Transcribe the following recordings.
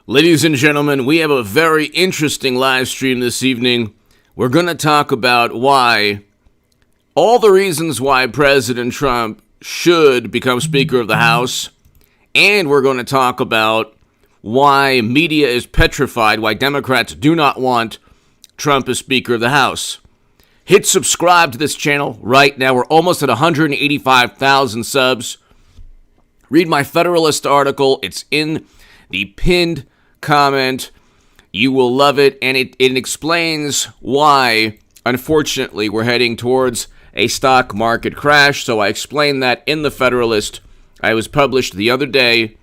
Ladies and gentlemen, we have a very interesting live stream this evening. We're going to talk about all the reasons why President Trump should become Speaker of the House, and we're going to talk about why media is petrified, why Democrats do not want Trump as Speaker of the House. Hit subscribe to this channel right now. We're almost at 185,000 subs. Read my Federalist article. It's in the pinned comment. You will love it, and it explains why, unfortunately, we're heading towards a stock market crash. So I explained that in the Federalist. I was published the other day.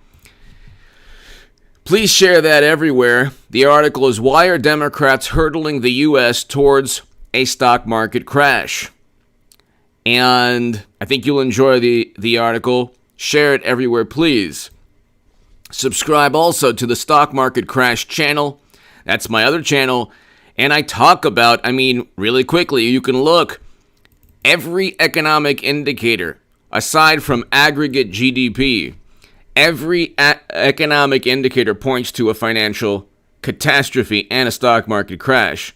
Please share that everywhere. The article is Why Are Democrats Hurdling the U.S. Towards a Stock Market Crash? And I think you'll enjoy the article. Share it everywhere, please. Subscribe also to the Stock Market Crash channel. That's my other channel. And I talk about, really quickly, you can look every economic indicator, aside from aggregate GDP, every economic indicator points to a financial catastrophe and a stock market crash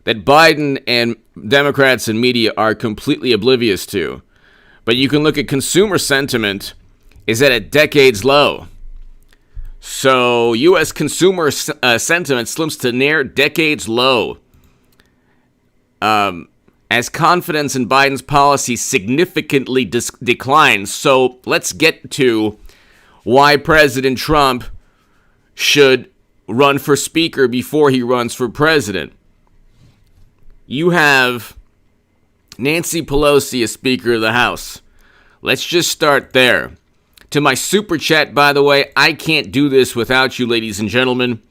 that Biden and Democrats and media are completely oblivious to. But you can look at consumer sentiment is at a decade's low. So U.S. consumer sentiment slips to near decades low. As confidence in Biden's policy significantly declines. So let's get to why President Trump should run for Speaker before he runs for President. You have Nancy Pelosi as Speaker of the House. Let's just start there. To my super chat, by the way, I can't do this without you, ladies and gentlemen.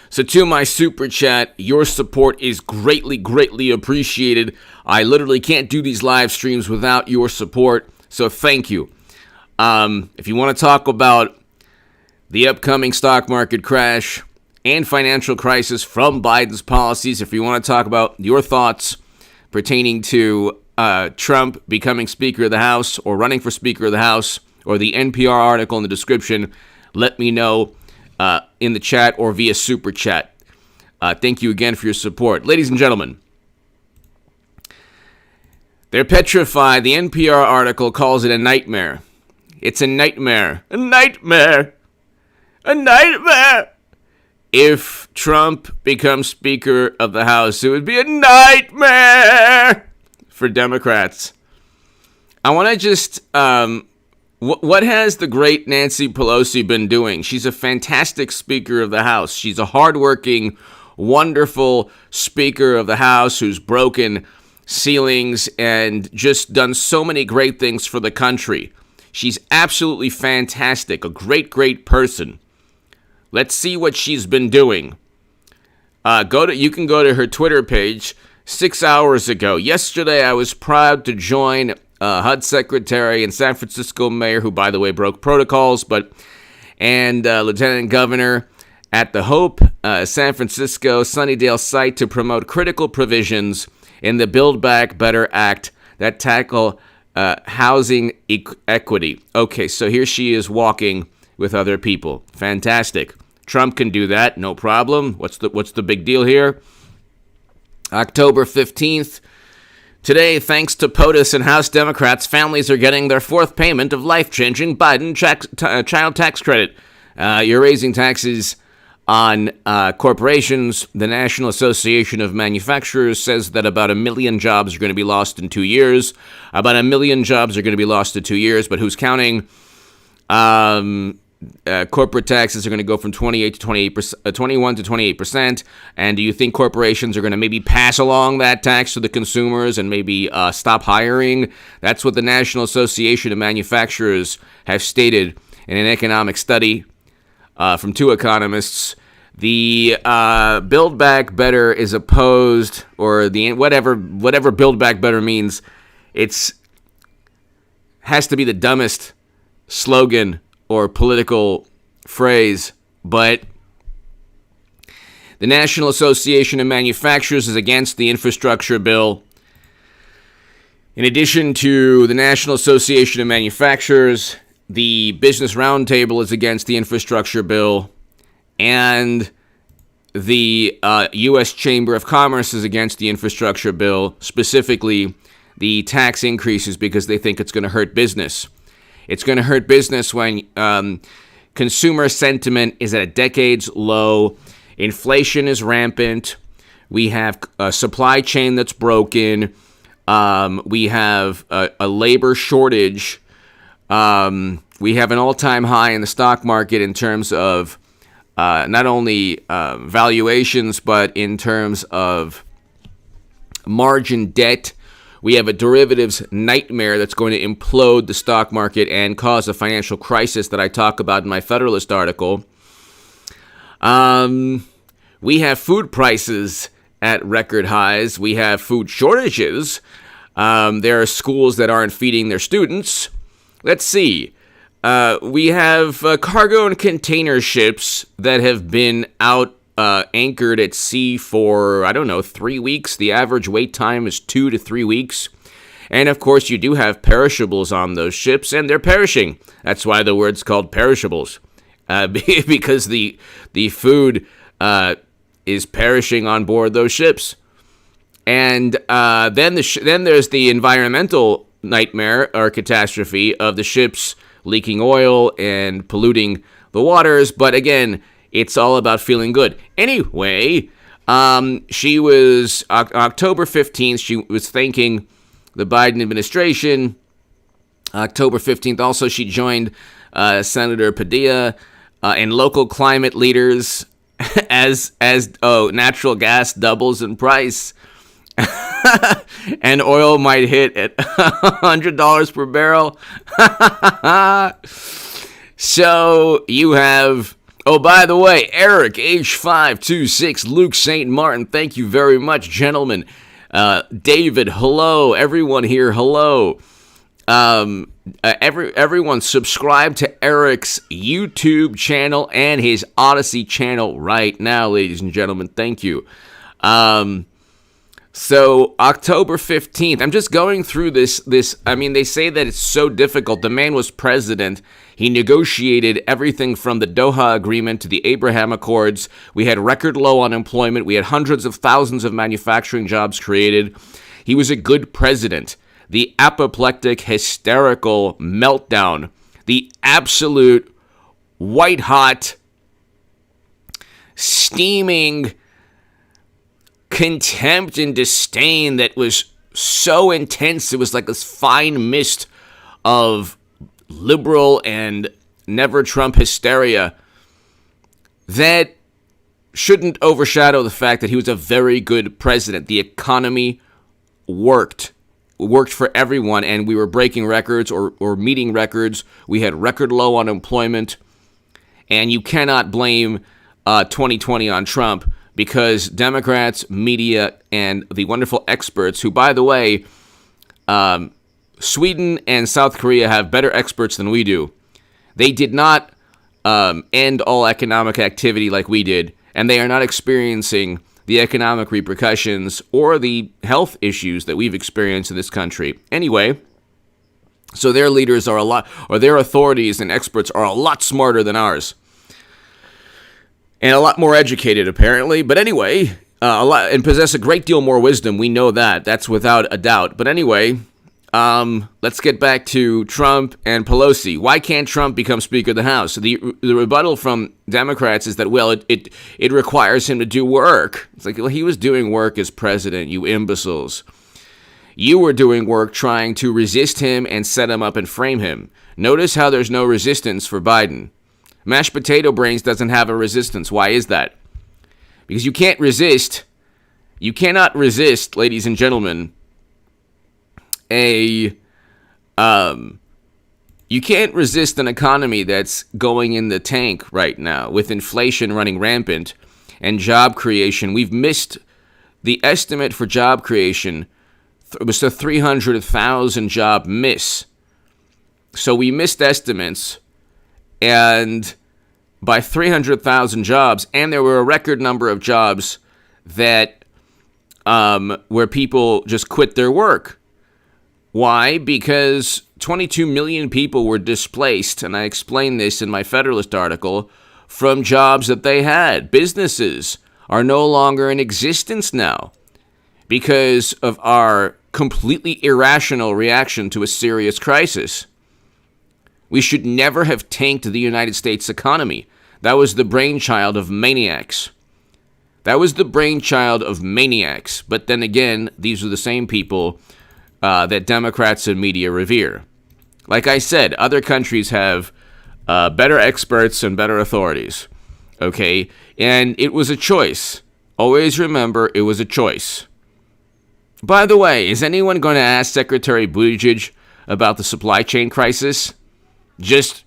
So to my super chat, your support is greatly, greatly appreciated. I literally can't do these live streams without your support, so thank you. If you want to talk about the upcoming stock market crash and financial crisis from Biden's policies, if you want to talk about your thoughts pertaining to Trump becoming Speaker of the House or running for Speaker of the House, or the NPR article in the description, let me know in the chat or via super chat. Thank you again for your support. Ladies and gentlemen, they're petrified. The NPR article calls it a nightmare. It's a nightmare. A nightmare. A nightmare. If Trump becomes Speaker of the House, it would be a nightmare for Democrats. I want to just, what has the great Nancy Pelosi been doing? She's a fantastic Speaker of the House. She's a hardworking, wonderful Speaker of the House who's broken ceilings and just done so many great things for the country. She's absolutely fantastic, a great, great person. Let's see what she's been doing. You can go to her Twitter page 6 hours ago. Yesterday, I was proud to join HUD Secretary and San Francisco Mayor, who, by the way, broke protocols, and Lieutenant Governor at the Hope San Francisco Sunnydale site to promote critical provisions in the Build Back Better Act that tackle housing equity. Okay, so here she is walking with other people. Fantastic. Trump can do that, no problem. What's the big deal here? October 15th. Today, thanks to POTUS and House Democrats, families are getting their fourth payment of life-changing Biden child tax credit. You're raising taxes on corporations. The National Association of Manufacturers says that about 1 million jobs are going to be lost in 2 years. About 1 million jobs are going to be lost in 2 years, but who's counting? Corporate taxes are going to go from 21 to 28%. And do you think corporations are going to maybe pass along that tax to the consumers and maybe stop hiring? That's what the National Association of Manufacturers have stated in an economic study from two economists. The Build Back Better is opposed, or the whatever Build Back Better means. Has to be the dumbest slogan or political phrase, but the National Association of Manufacturers is against the infrastructure bill. In addition to the National Association of Manufacturers, the Business Roundtable is against the infrastructure bill, and the U.S. Chamber of Commerce is against the infrastructure bill, specifically the tax increases, because they think it's going to hurt business. It's going to hurt business when consumer sentiment is at a decade's low, inflation is rampant, we have a supply chain that's broken, we have a labor shortage, we have an all-time high in the stock market in terms of not only valuations, but in terms of margin debt. We have a derivatives nightmare that's going to implode the stock market and cause a financial crisis that I talk about in my Federalist article. We have food prices at record highs. We have food shortages. There are schools that aren't feeding their students. Let's see. We have cargo and container ships that have been out anchored at sea for, 3 weeks. The average wait time is 2 to 3 weeks. And of course, you do have perishables on those ships, and they're perishing. That's why the word's called perishables, because the food is perishing on board those ships. And then there's the environmental nightmare or catastrophe of the ships leaking oil and polluting the waters. But again, it's all about feeling good. Anyway, she was, October 15th, she was thanking the Biden administration. October 15th, also, she joined Senator Padilla and local climate leaders as natural gas doubles in price. And oil might hit at $100 per barrel. So you have... Oh, by the way, Eric, H526, Luke St. Martin, thank you very much, gentlemen. David, hello. Everyone here, hello. Everyone subscribe to Eric's YouTube channel and his Odyssey channel right now, ladies and gentlemen. Thank you. So October 15th, I'm just going through this, they say that it's so difficult. The man was president. He negotiated everything from the Doha Agreement to the Abraham Accords. We had record low unemployment. We had hundreds of thousands of manufacturing jobs created. He was a good president. The apoplectic, hysterical meltdown, the absolute white-hot, steaming contempt and disdain that was so intense. It was like this fine mist of liberal and never Trump hysteria that shouldn't overshadow the fact that he was a very good president. The economy worked for everyone, and we were breaking records or meeting records. We had record low unemployment, and you cannot blame 2020 on Trump, because Democrats, media, and the wonderful experts, who, by the way, Sweden and South Korea have better experts than we do. They did not end all economic activity like we did, and they are not experiencing the economic repercussions or the health issues that we've experienced in this country. Anyway, so their leaders are their authorities and experts are a lot smarter than ours. And a lot more educated, apparently. But anyway, and possess a great deal more wisdom. We know that. That's without a doubt. But anyway, let's get back to Trump and Pelosi. Why can't Trump become Speaker of the House? The rebuttal from Democrats is that, well, it requires him to do work. It's like, well, he was doing work as president, you imbeciles. You were doing work trying to resist him and set him up and frame him. Notice how there's no resistance for Biden. Mashed potato brains doesn't have a resistance. Why is that? Because you cannot resist, ladies and gentlemen, you can't resist an economy that's going in the tank right now with inflation running rampant and job creation. We've missed the estimate for job creation. It was a 300,000 job miss. So we missed estimates, and by 300,000 jobs, and there were a record number of jobs that where people just quit their work. Why? Because 22 million people were displaced, and I explained this in my Federalist article, from jobs that they had. Businesses are no longer in existence now because of our completely irrational reaction to a serious crisis. We should never have tanked the United States economy. That was the brainchild of maniacs. But then again, these are the same people that Democrats and media revere. Like I said, other countries have better experts and better authorities. Okay? And it was a choice. Always remember, it was a choice. By the way, is anyone going to ask Secretary Buttigieg about the supply chain crisis? Just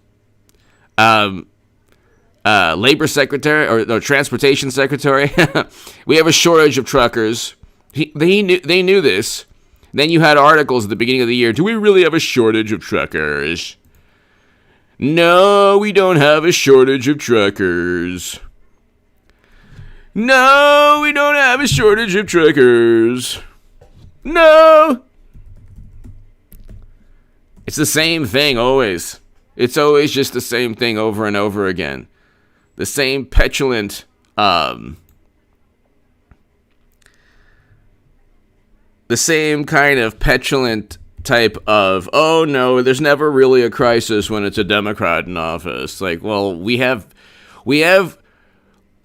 labor secretary or transportation secretary? We have a shortage of truckers. They knew this. Then you had articles at the beginning of the year. Do we really have a shortage of truckers? No, we don't have a shortage of truckers. No, we don't have a shortage of truckers. No. It's the same thing always. It's always just the same thing over and over again. The same petulant, the same kind of petulant type of, oh no, there's never really a crisis when it's a Democrat in office. Like, well, we have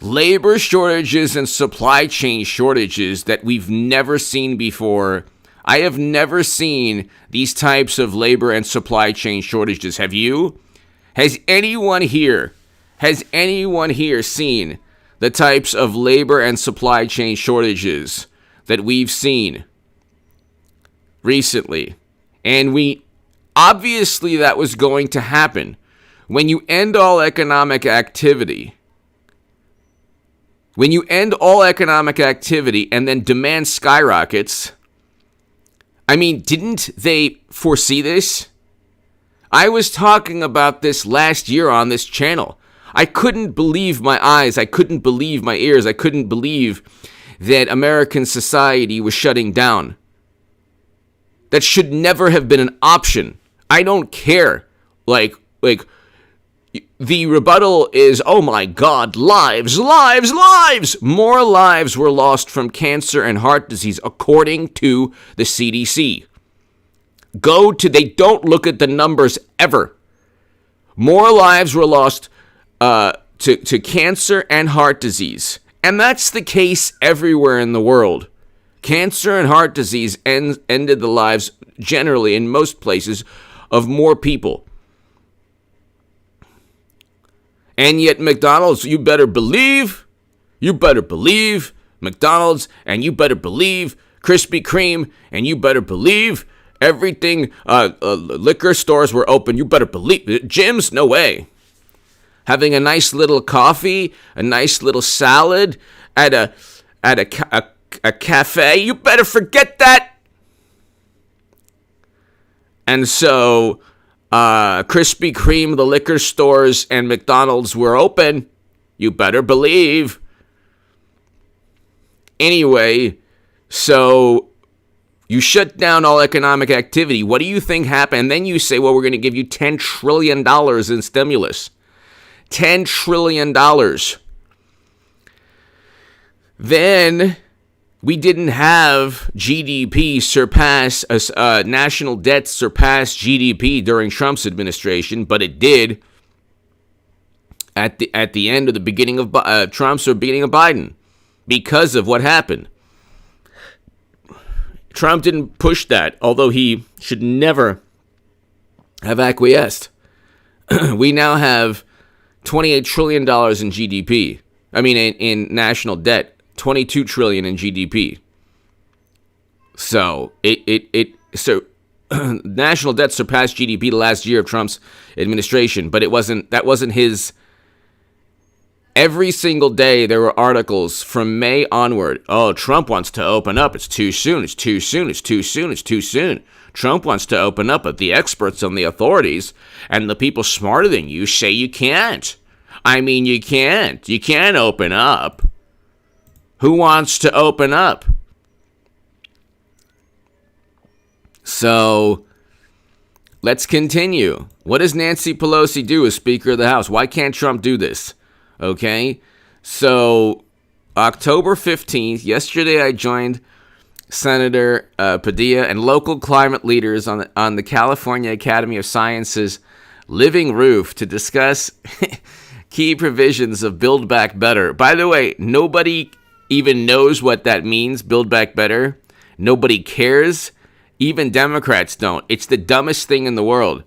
labor shortages and supply chain shortages that we've never seen before. I have never seen these types of labor and supply chain shortages. Have you? Has anyone here seen the types of labor and supply chain shortages that we've seen recently? And obviously that was going to happen. When you end all economic activity, and then demand skyrockets, I mean, didn't they foresee this? I was talking about this last year on this channel. I couldn't believe my eyes. I couldn't believe my ears. I couldn't believe that American society was shutting down. That should never have been an option. I don't care. Like, the rebuttal is, oh my God, lives. More lives were lost from cancer and heart disease, according to the CDC. They don't look at the numbers ever. More lives were lost to cancer and heart disease. And that's the case everywhere in the world. Cancer and heart disease ended the lives, generally, in most places, of more people. And yet McDonald's, you better believe McDonald's, and you better believe Krispy Kreme, and you better believe everything, liquor stores were open, you better believe, gyms, no way. Having a nice little coffee, a nice little salad at a cafe, you better forget that. And so, Krispy Kreme, the liquor stores, and McDonald's were open. You better believe. Anyway, so you shut down all economic activity. What do you think happened? And then you say, well, we're going to give you $10 trillion in stimulus. $10 trillion. Then we didn't have GDP surpass, national debt surpass GDP during Trump's administration, but it did at the end of the beginning of Trump's or beginning of Biden because of what happened. Trump didn't push that, although he should never have acquiesced. We now have $28 trillion in GDP. I mean, in national debt. 22 trillion in GDP. So national debt surpassed GDP the last year of Trump's administration, but that wasn't his. Every single day there were articles from May onward. Oh, Trump wants to open up. It's too soon. Trump wants to open up, but the experts and the authorities and the people smarter than you say you can't. I mean, you can't. You can't open up. Who wants to open up? So, let's continue. What does Nancy Pelosi do as Speaker of the House? Why can't Trump do this? Okay, so October 15th, yesterday I joined Senator Padilla and local climate leaders on the California Academy of Sciences living roof to discuss key provisions of Build Back Better. By the way, nobody even knows what that means, Build Back Better. Nobody cares. Even Democrats don't. It's the dumbest thing in the world.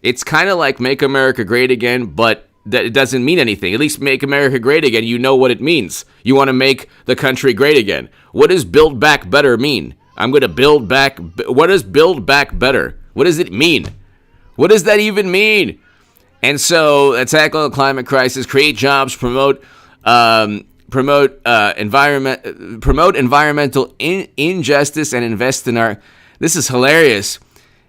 It's kind of like Make America Great Again, but that it doesn't mean anything. At least Make America Great Again, you know what it means. You want to make the country great again. What does Build Back Better mean? I'm going to build back. What does Build Back Better? What does it mean? What does that even mean? And so, tackle the climate crisis, create jobs, promote environmental injustice, and invest in our. This is hilarious.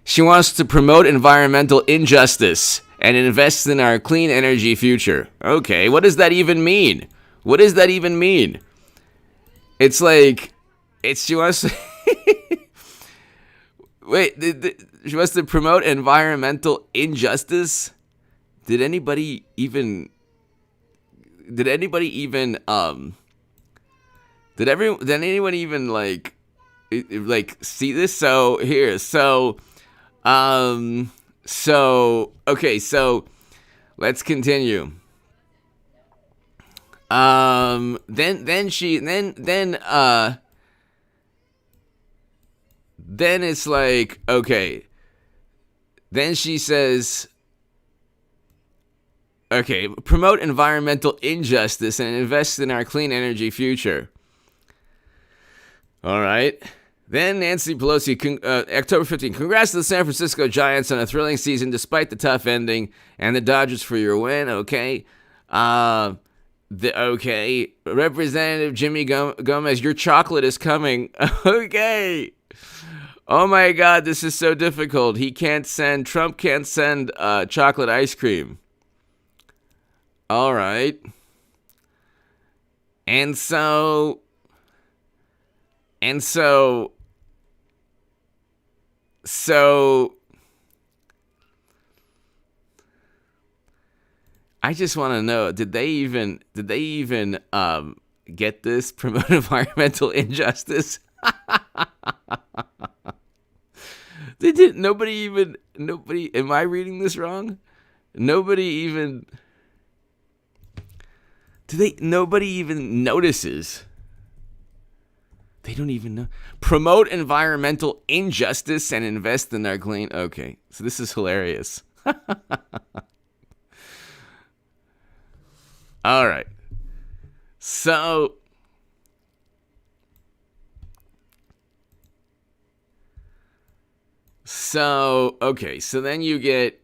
She wants to promote environmental injustice and invest in our clean energy future. Okay, what does that even mean? What does that even mean? It's like, she wants to, wait, she wants to promote environmental injustice? Did anybody even like, see this? So here, okay, so let's continue. Then it's like, okay. Then she says, okay, promote environmental injustice and invest in our clean energy future. All right. Then Nancy Pelosi, October 15th, congrats to the San Francisco Giants on a thrilling season despite the tough ending, and the Dodgers for your win. Okay. Okay. Representative Jimmy Gomez, your chocolate is coming. Okay. Oh my God, this is so difficult. Trump can't send chocolate ice cream. All right. And so I just want to know, did they even get this? Promote environmental injustice? Nobody, am I reading this wrong? Nobody even notices. They don't even know. Promote environmental injustice and invest in our clean. Okay, so this is hilarious. All right. So okay, so then you get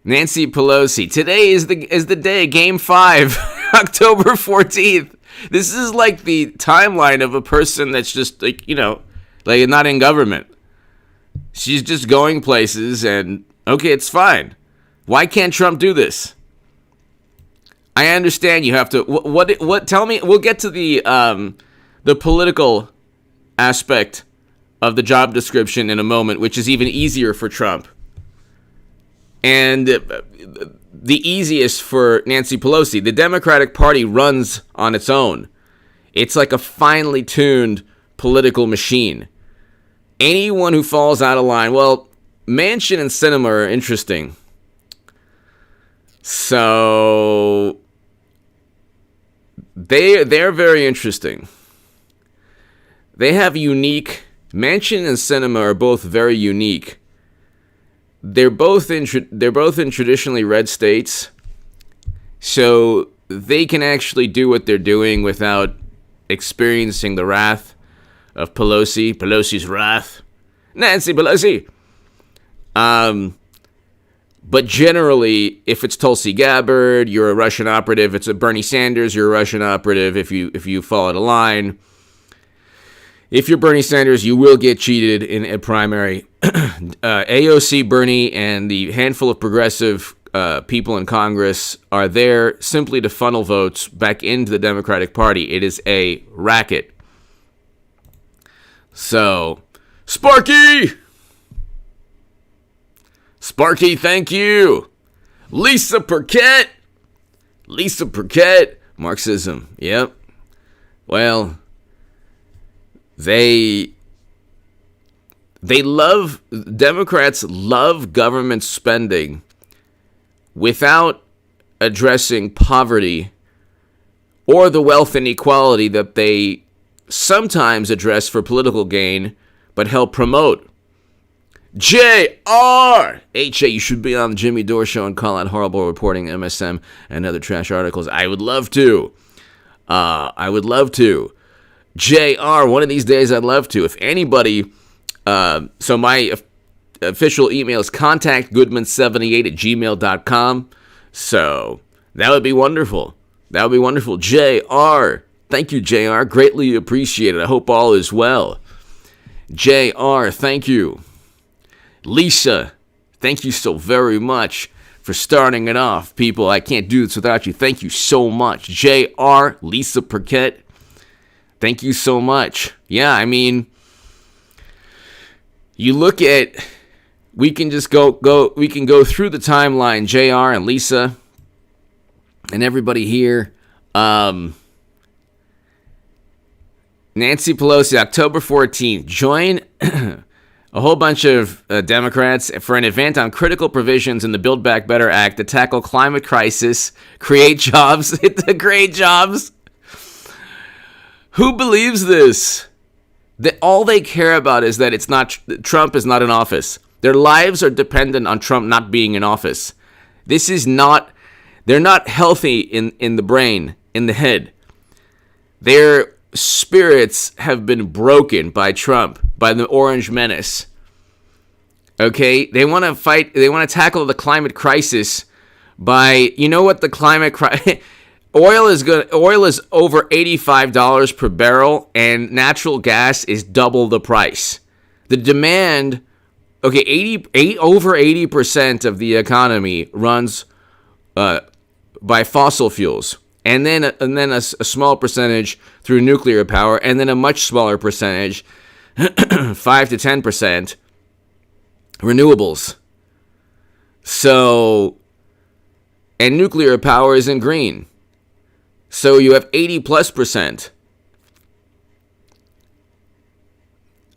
Nancy Pelosi. Today is the day, Game 5, October 14th. This is like the timeline of a person that's just like, like not in government. She's just going places and, okay, it's fine. Why can't Trump do this? I understand you have to, what, tell me, we'll get to the political aspect of the job description in a moment, which is even easier for Trump. And the easiest for Nancy Pelosi. The Democratic Party runs on its own. It's like a finely tuned political machine. Anyone who falls out of line, well, Manchin and Sinema are interesting. So they're very interesting. They have unique. Manchin and Sinema are both very unique. They're both in traditionally red states, so they can actually do what they're doing without experiencing the wrath of Pelosi's wrath, Nancy Pelosi. But generally, if it's Tulsi Gabbard, you're a Russian operative. If it's a Bernie Sanders, you're a Russian operative. If you fall out of line. If you're Bernie Sanders, you will get cheated in a primary. AOC, Bernie, and the handful of progressive people in Congress are there simply to funnel votes back into the Democratic Party. It is a racket. So, Sparky, thank you. Lisa Burkett, Marxism. Yep. Well, Democrats love government spending without addressing poverty or the wealth inequality that they sometimes address for political gain, but help promote. J.R. H.A., you should be on the Jimmy Dore Show and call out horrible reporting, MSM, and other trash articles. I would love to. J.R., one of these days I'd love to. If anybody, so my official email is contactgoodman78@gmail.com. So that would be wonderful. J.R., thank you, J.R. Greatly appreciated. I hope all is well. J.R., thank you. Lisa, thank you so very much for starting it off. People, I can't do this without you. Thank you so much. J.R., Lisa Burkett, thank you so much. Yeah, I mean, you look at, we can just go through the timeline, JR and Lisa and everybody here. Nancy Pelosi, October 14th, join a whole bunch of Democrats for an event on critical provisions in the Build Back Better Act to tackle climate crisis, create jobs, create jobs. Who believes this? That all they care about is that Trump is not in office. Their lives are dependent on Trump not being in office. They're not healthy in the brain, in the head. Their spirits have been broken by Trump, by the Orange Menace. Okay? They want to tackle the climate crisis by, you know what the climate crisis... Oil is over $85 per barrel, and natural gas is double the price. The demand, over 80% of the economy runs by fossil fuels, and then a small percentage through nuclear power, and then a much smaller percentage, 5 to 10%, renewables. So, and nuclear power isn't green. So you have 80+%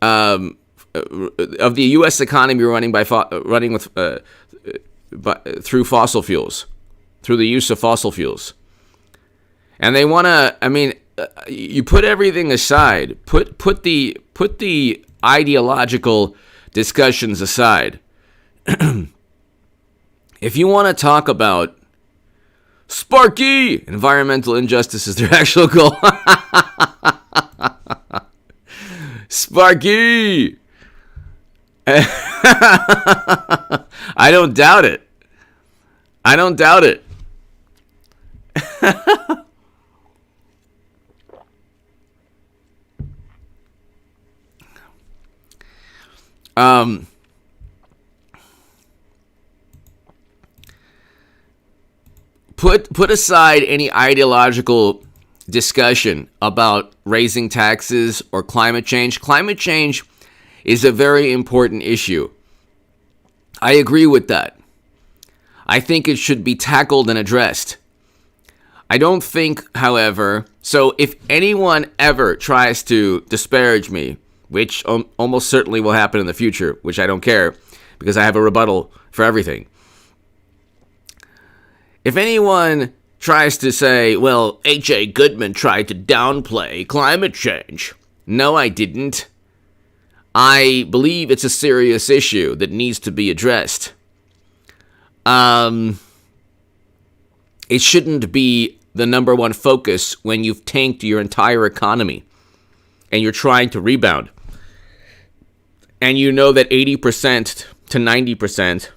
of the U.S. economy running through fossil fuels, through the use of fossil fuels, and they want to. I mean, you put everything aside, put the ideological discussions aside. If you want to talk about Sparky, environmental injustice is their actual goal. Sparky. I don't doubt it. Put aside any ideological discussion about raising taxes or climate change. Climate change is a very important issue. I agree with that. I think it should be tackled and addressed. I don't think, however, so if anyone ever tries to disparage me, which almost certainly will happen in the future, which I don't care, because I have a rebuttal for everything. If anyone tries to say, well, H.A. Goodman tried to downplay climate change. No, I didn't. I believe it's a serious issue that needs to be addressed. It shouldn't be the number one focus when you've tanked your entire economy and you're trying to rebound. And you know that 80% to 90%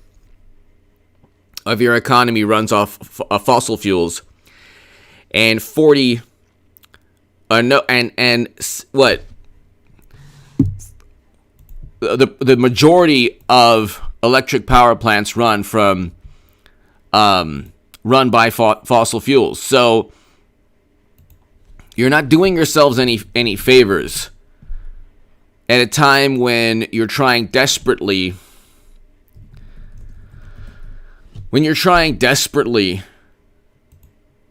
of your economy runs off fossil fuels, and the majority of electric power plants run from run by fossil fuels. So you're not doing yourselves any favors at a time when you're trying desperately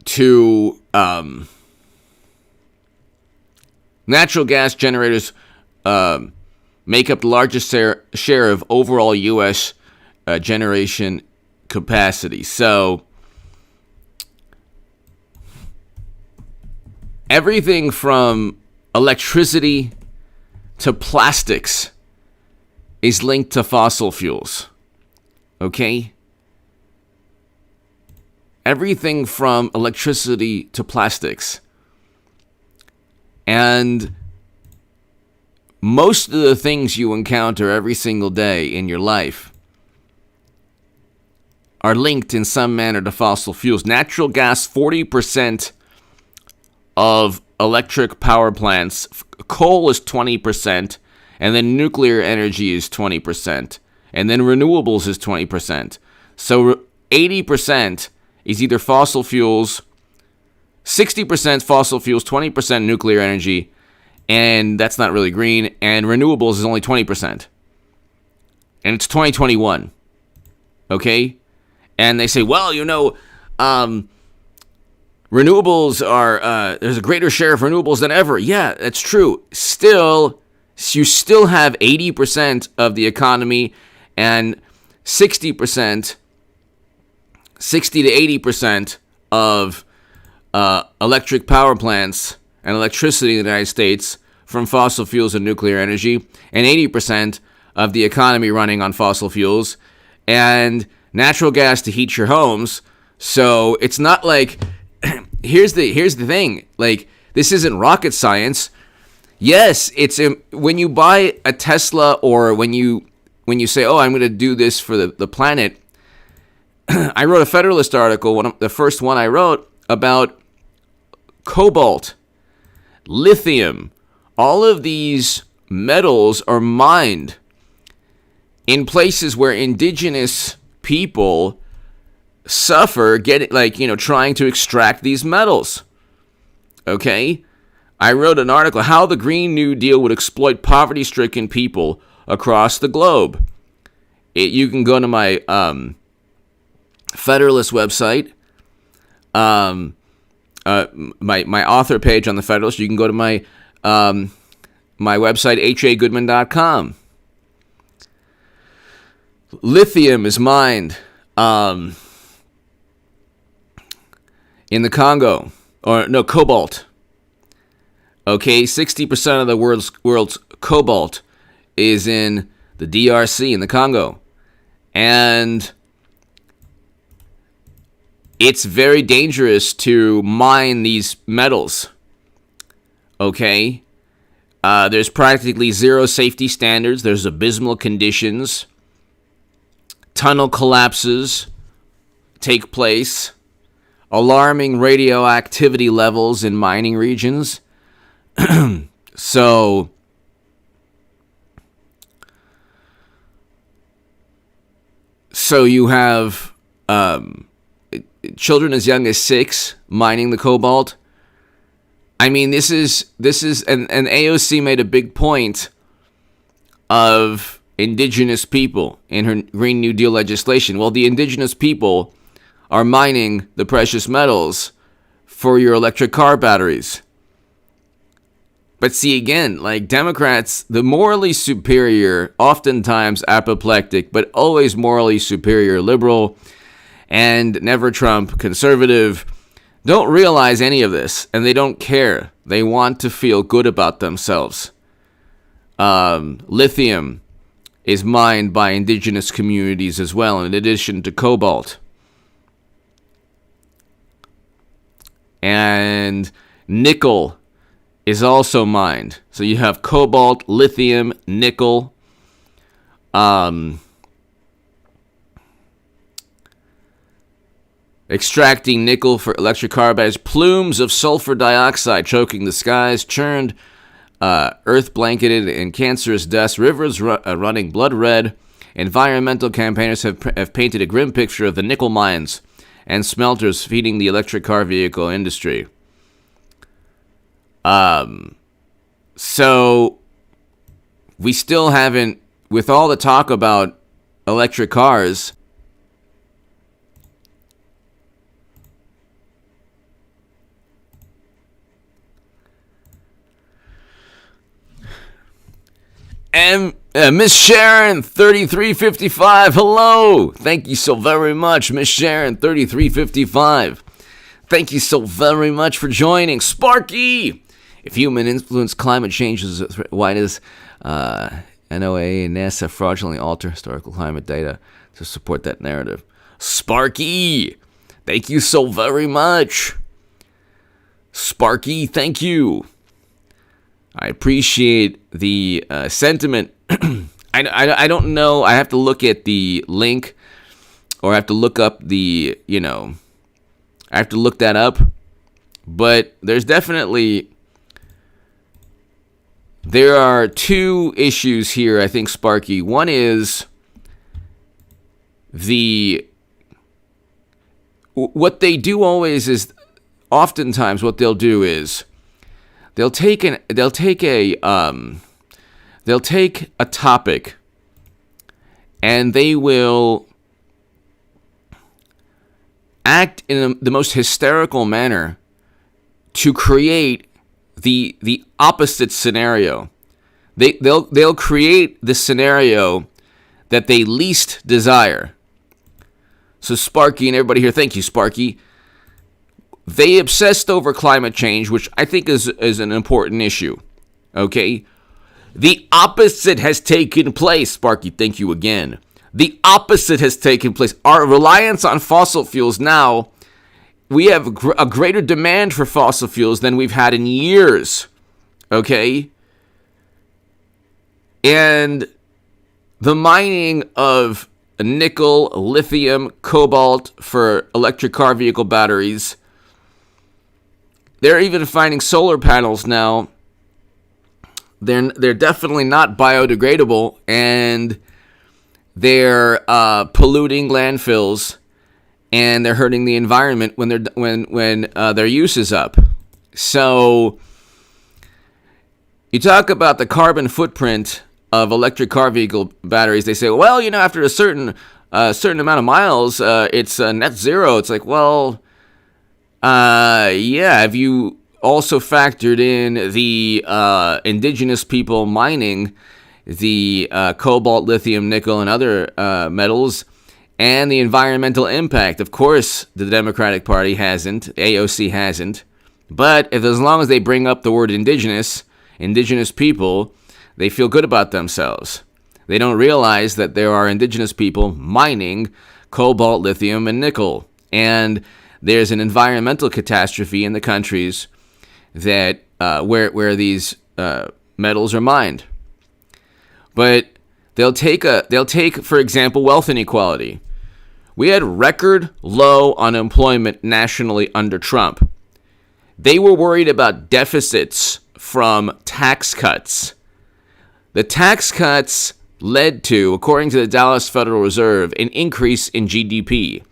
to natural gas generators make up the largest share of overall U.S. Generation capacity. So everything from electricity to plastics is linked to fossil fuels. Okay? Everything from electricity to plastics. And most of the things you encounter every single day in your life are linked in some manner to fossil fuels. Natural gas, 40% of electric power plants. Coal is 20%, and then nuclear energy is 20%, and then renewables is 20%. So 80% is either fossil fuels, 60% fossil fuels, 20% nuclear energy, and that's not really green, and renewables is only 20%. And it's 2021, okay? And they say, well, renewables are, there's a greater share of renewables than ever. Yeah, that's true. Still, you still have 80% of the economy and 60 to 80% of electric power plants and electricity in the United States from fossil fuels and nuclear energy, and 80% of the economy running on fossil fuels and natural gas to heat your homes. So it's not like, here's the thing, like, this isn't rocket science. Yes, it's when you buy a Tesla, or when you say, oh, I'm going to do this for the planet. I wrote a Federalist article, the first one I wrote, about cobalt, lithium. All of these metals are mined in places where indigenous people suffer trying to extract these metals. Okay? I wrote an article, How the Green New Deal Would Exploit Poverty-Stricken People Across the Globe. You can go to my Federalist website, my author page on the Federalist. You can go to my website, hagoodman.com. Lithium is mined in the Congo, cobalt. Okay, 60% of the world's cobalt is in the DRC in the Congo, and it's very dangerous to mine these metals. Okay, there's practically zero safety standards. There's abysmal conditions. Tunnel collapses take place. Alarming radioactivity levels in mining regions. So you have children as young as 6 mining the cobalt. I mean, this is and AOC made a big point of indigenous people in her Green New Deal legislation. Well, the indigenous people are mining the precious metals for your electric car batteries. But see, again, like Democrats, the morally superior, oftentimes apoplectic, but always morally superior liberal and never Trump conservative, don't realize any of this, and they don't care. They want to feel good about themselves. Lithium is mined by indigenous communities as well, in addition to cobalt. And nickel is also mined. So you have cobalt, lithium, nickel. Extracting nickel for electric car batteries. Plumes of sulfur dioxide choking the skies. Churned, earth blanketed in cancerous dust. Rivers running blood red. Environmental campaigners have painted a grim picture of the nickel mines and smelters feeding the electric car vehicle industry. So we still haven't, with all the talk about electric cars, and Miss Sharon 3355, hello. Thank you so very much, Miss Sharon 3355. Thank you so very much for joining. Sparky, if human influence climate change is a threat, why does NOAA and NASA fraudulently alter historical climate data to support that narrative? Sparky, thank you so very much. Sparky, thank you. I appreciate the sentiment. I don't know. I have to look at the link, or I have to look up the, I have to look that up. But there are two issues here, I think, Sparky. One is what they do always is, oftentimes what they'll do is, they'll take a topic and they will act in the most hysterical manner to create the opposite scenario. They'll create the scenario that they least desire. So Sparky and everybody here, thank you, Sparky. They obsessed over climate change, which I think is an important issue. Okay? The opposite has taken place. Sparky, thank you again. The opposite has taken place. Our reliance on fossil fuels now, we have a greater demand for fossil fuels than we've had in years. Okay? And the mining of nickel, lithium, cobalt for electric car vehicle batteries. They're even finding solar panels now. They're definitely not biodegradable, and they're polluting landfills, and they're hurting the environment when their use is up. So you talk about the carbon footprint of electric car vehicle batteries. They say, well, after a certain amount of miles, it's net zero. It's like, well, yeah. Have you also factored in the indigenous people mining the cobalt, lithium, nickel, and other metals, and the environmental impact? Of course, the Democratic Party hasn't. AOC hasn't. But as long as they bring up the word indigenous people, they feel good about themselves. They don't realize that there are indigenous people mining cobalt, lithium, and nickel. And there's an environmental catastrophe in the countries that where these metals are mined. But they'll take, for example, wealth inequality. We had record low unemployment nationally under Trump. They were worried about deficits from tax cuts. The tax cuts led to, according to the Dallas Federal Reserve, an increase in GDP.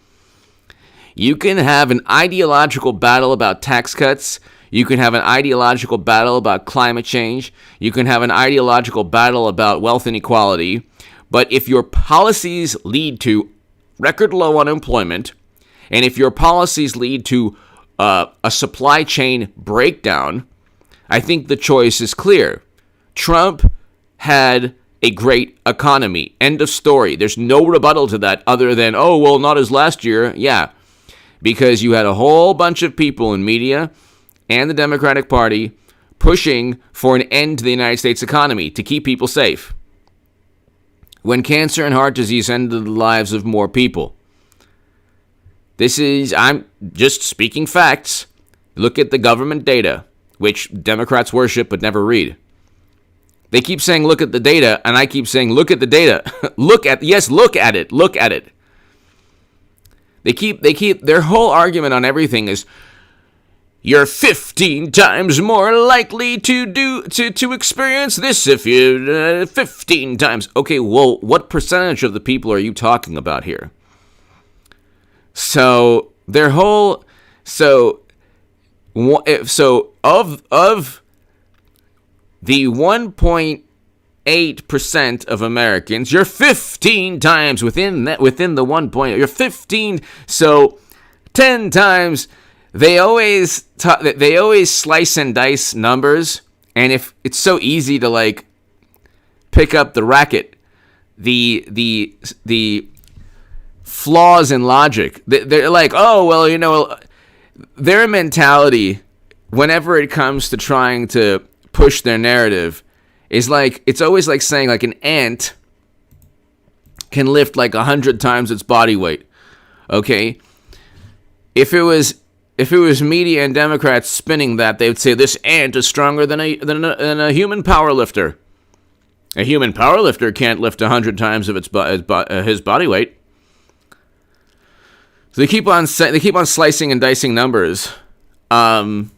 You can have an ideological battle about tax cuts. You can have an ideological battle about climate change. You can have an ideological battle about wealth inequality. But if your policies lead to record low unemployment, and if your policies lead to a supply chain breakdown, I think the choice is clear. Trump had a great economy. End of story. There's no rebuttal to that other than, oh, well, not as last year. Yeah, because you had a whole bunch of people in media and the Democratic Party pushing for an end to the United States economy to keep people safe, when cancer and heart disease ended the lives of more people. I'm just speaking facts. Look at the government data, which Democrats worship but never read. They keep saying, look at the data, and I keep saying, look at the data. Look at it. They keep, their whole argument on everything is, you're 15 times more likely to experience this if you 15 times. Okay, well, what percentage of the people are you talking about here? So Their whole so of the 1.8% of Americans, you're 15 times within the 1 point. You're 15, so 10 times. They always slice and dice numbers, and if it's so easy to like pick up the racket, the flaws in logic. They're like, oh well, their mentality whenever it comes to trying to push their narrative is like, it's always like saying like an ant can lift like 100 times its body weight. Okay, if it was media and Democrats spinning that, they would say this ant is stronger than a human power lifter. A human power lifter can't lift 100 times of his body weight. So they keep on slicing and dicing numbers, when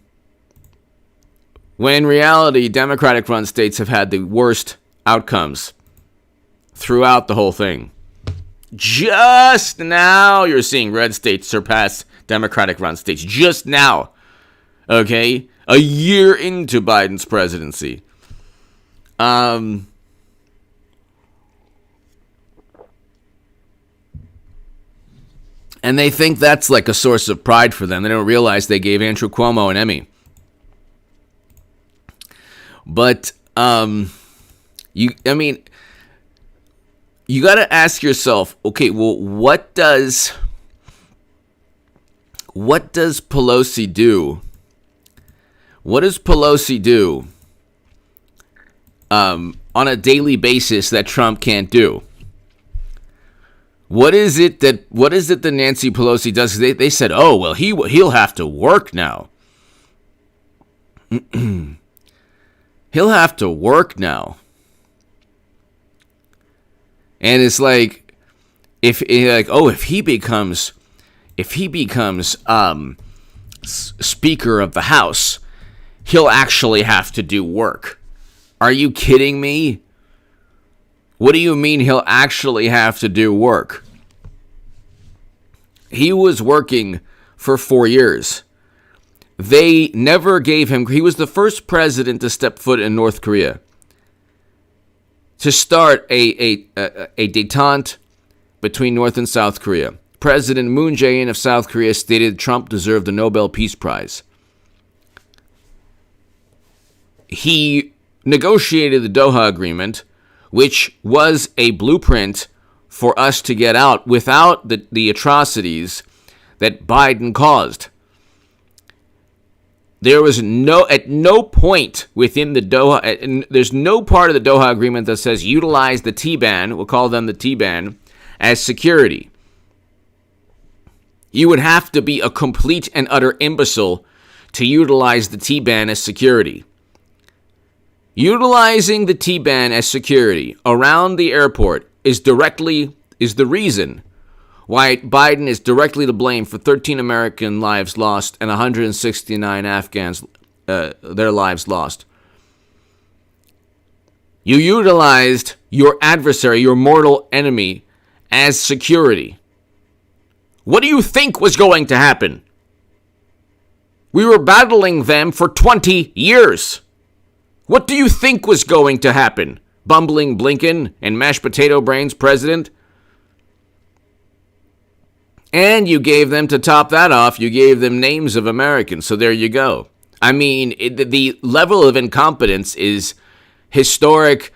in reality, Democratic-run states have had the worst outcomes throughout the whole thing. Just now, you're seeing red states surpass Democratic-run states. Just now, okay, a year into Biden's presidency. And they think that's like a source of pride for them. They don't realize they gave Andrew Cuomo an Emmy. But, you got to ask yourself, okay, well, what does Pelosi do? What does Pelosi do on a daily basis that Trump can't do? What is it that Nancy Pelosi does? They said, oh, well, he'll have to work now. He'll have to work now. And it's like, if he becomes Speaker of the House, he'll actually have to do work. Are you kidding me? What do you mean he'll actually have to do work? He was working for 4 years. They never gave him... He was the first president to step foot in North Korea, to start a détente between North and South Korea. President Moon Jae-in of South Korea stated Trump deserved the Nobel Peace Prize. He negotiated the Doha Agreement, which was a blueprint for us to get out without the atrocities that Biden caused. There was at no point within the Doha, there's no part of the Doha Agreement that says utilize the T-ban, we'll call them the T-ban, as security. You would have to be a complete and utter imbecile to utilize the T-ban as security. Utilizing the T-ban as security around the airport is the reason why Biden is directly to blame for 13 American lives lost and 169 Afghans, their lives lost. You utilized your adversary, your mortal enemy, as security. What do you think was going to happen? We were battling them for 20 years. What do you think was going to happen? Bumbling Blinken and mashed potato brains president? And you gave them, to top that off, you gave them names of Americans. So there you go. I mean, the level of incompetence is historic,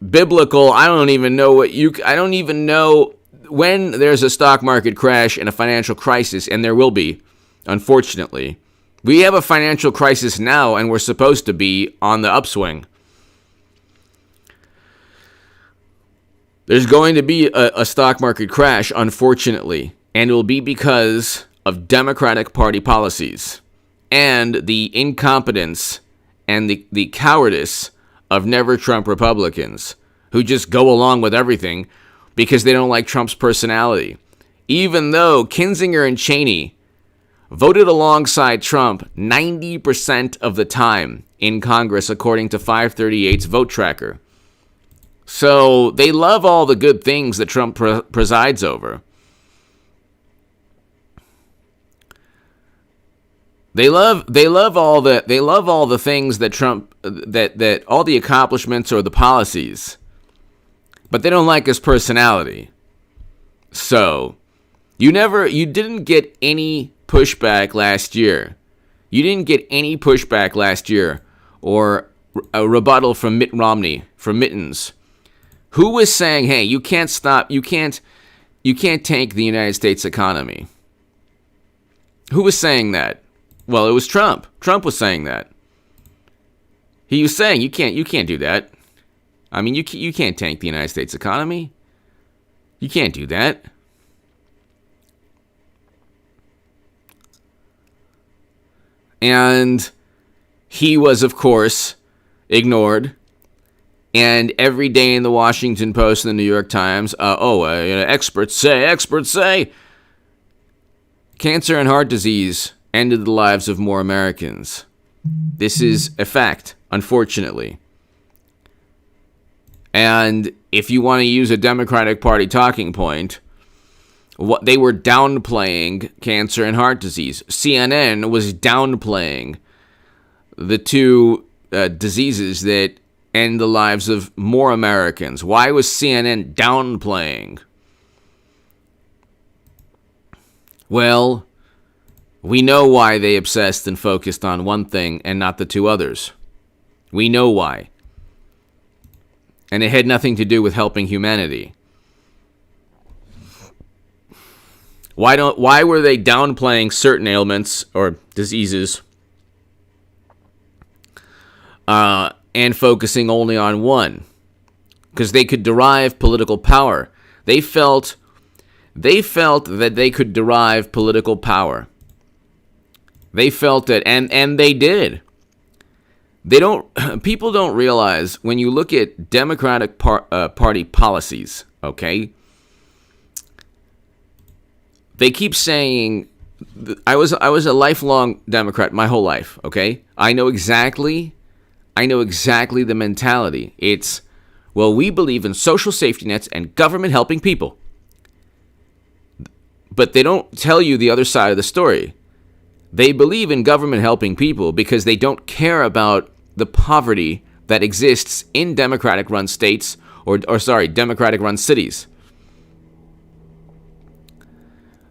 biblical. I don't even know when there's a stock market crash and a financial crisis, and there will be, unfortunately. We have a financial crisis now, and we're supposed to be on the upswing. There's going to be a stock market crash, unfortunately, and it will be because of Democratic Party policies and the incompetence and the cowardice of never Trump Republicans who just go along with everything because they don't like Trump's personality. Even though Kinzinger and Cheney voted alongside Trump 90% of the time in Congress, according to 538's vote tracker. So they love all the good things that Trump presides over. They love all the things that Trump, that all the accomplishments or the policies, but they don't like his personality. So you didn't get any pushback last year. You didn't get any pushback last year or a rebuttal from Mitt Romney, from Mittens, who was saying, hey, you can't tank the United States economy. Who was saying that? Well, it was Trump. Trump was saying that. He was saying you can't do that. I mean, you can't tank the United States economy. You can't do that. And he was, of course, ignored. And every day in the Washington Post and the New York Times, experts say, cancer and heart disease ended the lives of more Americans. This is a fact, unfortunately. And if you want to use a Democratic Party talking point, what they were downplaying cancer and heart disease. CNN was downplaying the two diseases that end the lives of more Americans. Why was CNN downplaying? Well, we know why they obsessed and focused on one thing and not the two others. We know why. And it had nothing to do with helping humanity. Why were they downplaying certain ailments or diseases and focusing only on one? Because they could derive political power. They felt that they could derive political power. They felt that, and they did. People don't realize when you look at Democratic Party policies, okay? They keep saying, I was a lifelong Democrat my whole life, okay? I know exactly the mentality. It's, well, we believe in social safety nets and government helping people. But they don't tell you the other side of the story. They believe in government helping people because they don't care about the poverty that exists in Democratic-run states or Democratic-run cities.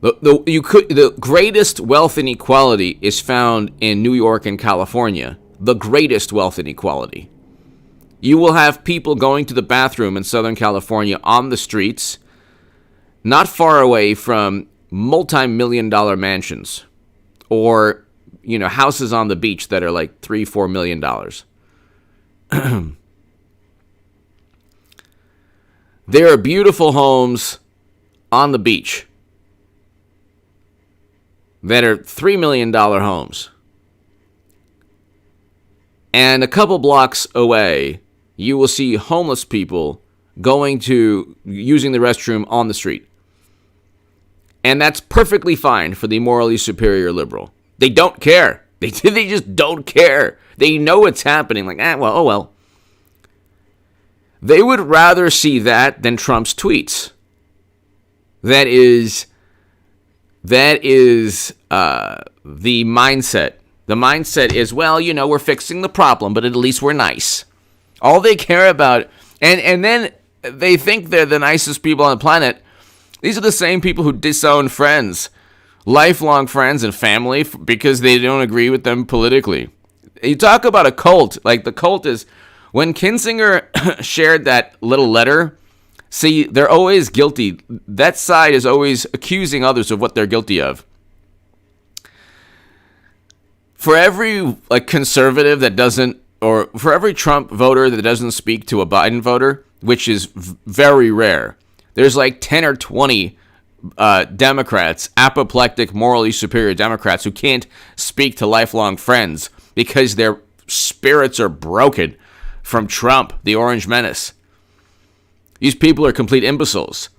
The greatest wealth inequality is found in New York and California. The greatest wealth inequality. You will have people going to the bathroom in Southern California on the streets, not far away from multi-million-dollar mansions or, houses on the beach that are like $3-4 million. There are beautiful homes on the beach that are $3 million homes. And a couple blocks away, you will see homeless people using the restroom on the street. And that's perfectly fine for the morally superior liberal. They don't care. They just don't care. They know it's happening. Like, oh well. They would rather see that than Trump's tweets. That is the mindset. The mindset is, well, we're fixing the problem, but at least we're nice. All they care about, and then they think they're the nicest people on the planet. These are the same people who disown friends, lifelong friends and family, because they don't agree with them politically. You talk about a cult. Like, the cult is, when Kinzinger shared that little letter, see, they're always guilty. That side is always accusing others of what they're guilty of. For every conservative that doesn't, or for every Trump voter that doesn't speak to a Biden voter, which is very rare, there's like 10 or 20 Democrats, apoplectic, morally superior Democrats who can't speak to lifelong friends because their spirits are broken from Trump, the Orange Menace. These people are complete imbeciles.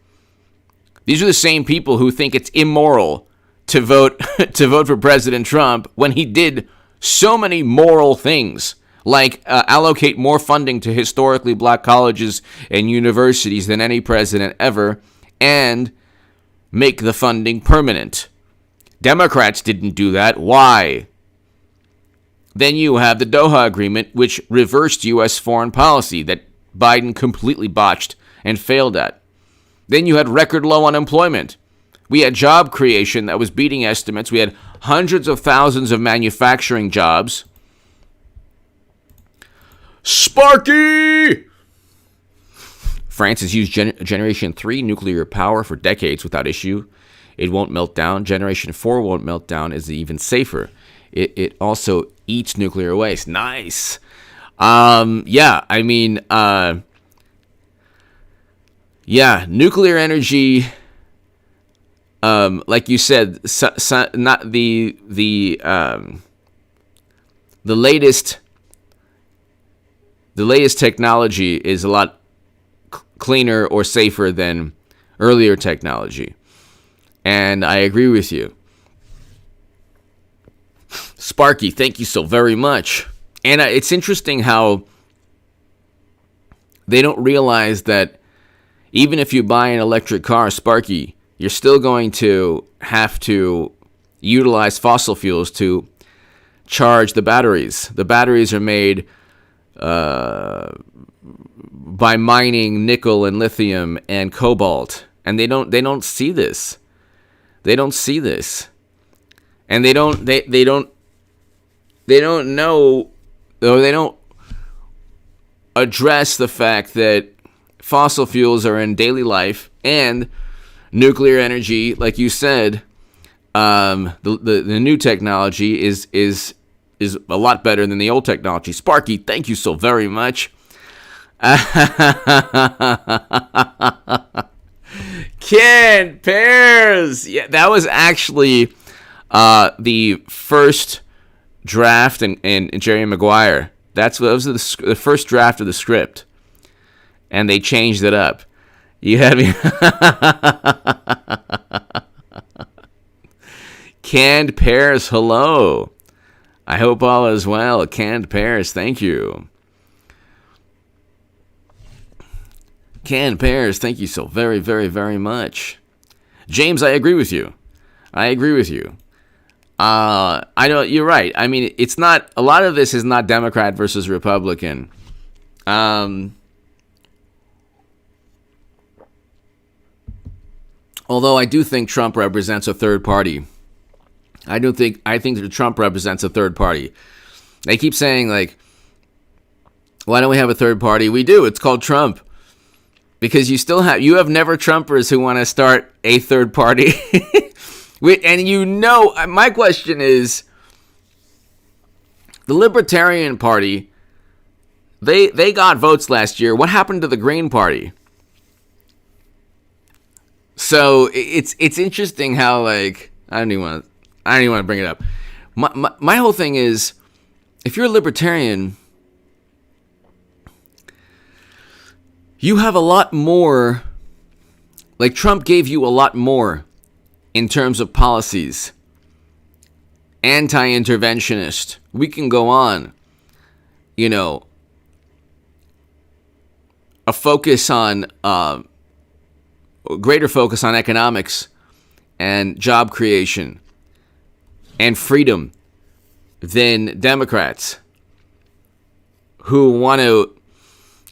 These are the same people who think it's immoral to vote for President Trump when he did so many moral things, like allocate more funding to historically black colleges and universities than any president ever, and make the funding permanent. Democrats didn't do that. Why? Then you have the Doha Agreement, which reversed U.S. foreign policy that Biden completely botched and failed at. Then you had record low unemployment. We had job creation that was beating estimates. We had hundreds of thousands of manufacturing jobs. Sparky! France has used Generation 3 nuclear power for decades without issue. It won't melt down. Generation 4 won't melt down. Is even safer. It also eats nuclear waste. Nice. Nuclear energy, like you said, not the latest technology is a lot cleaner or safer than earlier technology. And I agree with you. Sparky, thank you so very much. And it's interesting how they don't realize that even if you buy an electric car, Sparky, you're still going to have to utilize fossil fuels to charge the batteries. The batteries are made by mining nickel and lithium and cobalt, and they don't see this. They don't see this, and they don't know, or they don't address the fact that fossil fuels are in daily life, and nuclear energy, like you said, the new technology is a lot better than the old technology. Sparky, thank you so very much. Canned pears. Yeah, that was actually the first draft in Jerry Maguire. That was the first draft of the script, and they changed it up. You have canned pears. Hello. I hope all is well. Canned pears. Thank you. Canned pears. Thank you so very, very, very much. James, I agree with you. I know you're right. I mean, it's not, a lot of this is not Democrat versus Republican. Although I do think Trump represents a third party. I think that Trump represents a third party. They keep saying, like, why don't we have a third party? We do. It's called Trump. Because you have never Trumpers who want to start a third party. And my question is, the Libertarian Party, they got votes last year. What happened to the Green Party? So it's interesting how, like, I don't even want to bring it up. My whole thing is, if you're a libertarian, you have a lot more, like Trump gave you a lot more in terms of policies. Anti-interventionist. We can go on. A focus on, greater focus on economics and job creation and freedom than Democrats, who want to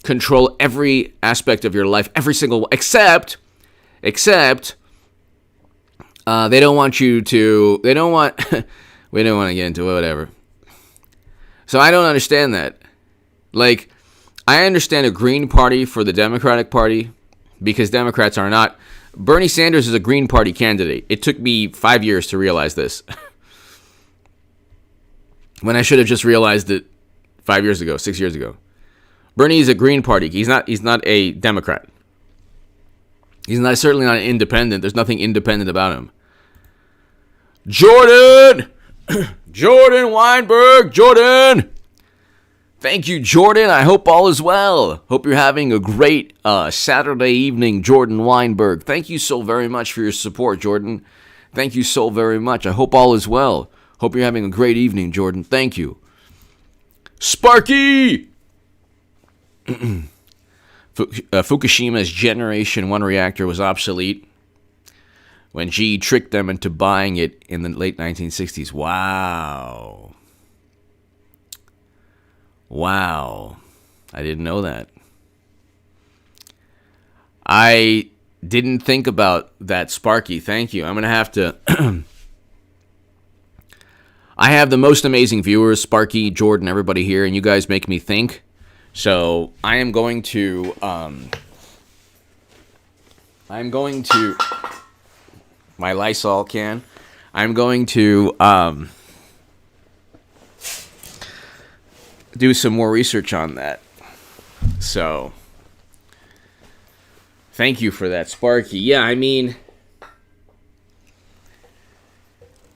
control every aspect of your life, every single, except they don't want you to, we don't want to get into it, whatever. So I don't understand that. Like, I understand a Green Party for the Democratic Party, because Democrats are not. Bernie Sanders is a Green Party candidate. It took me 5 years to realize this. When I should have just realized it 5 years ago, 6 years ago. Bernie is a Green Party. He's not a Democrat. He's certainly not an independent. There's nothing independent about him. Jordan! Jordan Weinberg! Jordan! Thank you, Jordan. I hope all is well. Hope you're having a great Saturday evening, Jordan Weinberg. Thank you so very much for your support, Jordan. Thank you so very much. I hope all is well. Hope you're having a great evening, Jordan. Thank you. Sparky! Fukushima's Generation 1 reactor was obsolete when GE tricked them into buying it in the late 1960s. Wow. Wow. I didn't know that. I didn't think about that, Sparky. Thank you. I'm going to have to... I have the most amazing viewers, Sparky, Jordan, everybody here, and you guys make me think. So I am going to... my Lysol can. I'm going to do some more research on that. So, thank you for that, Sparky. Yeah, I mean,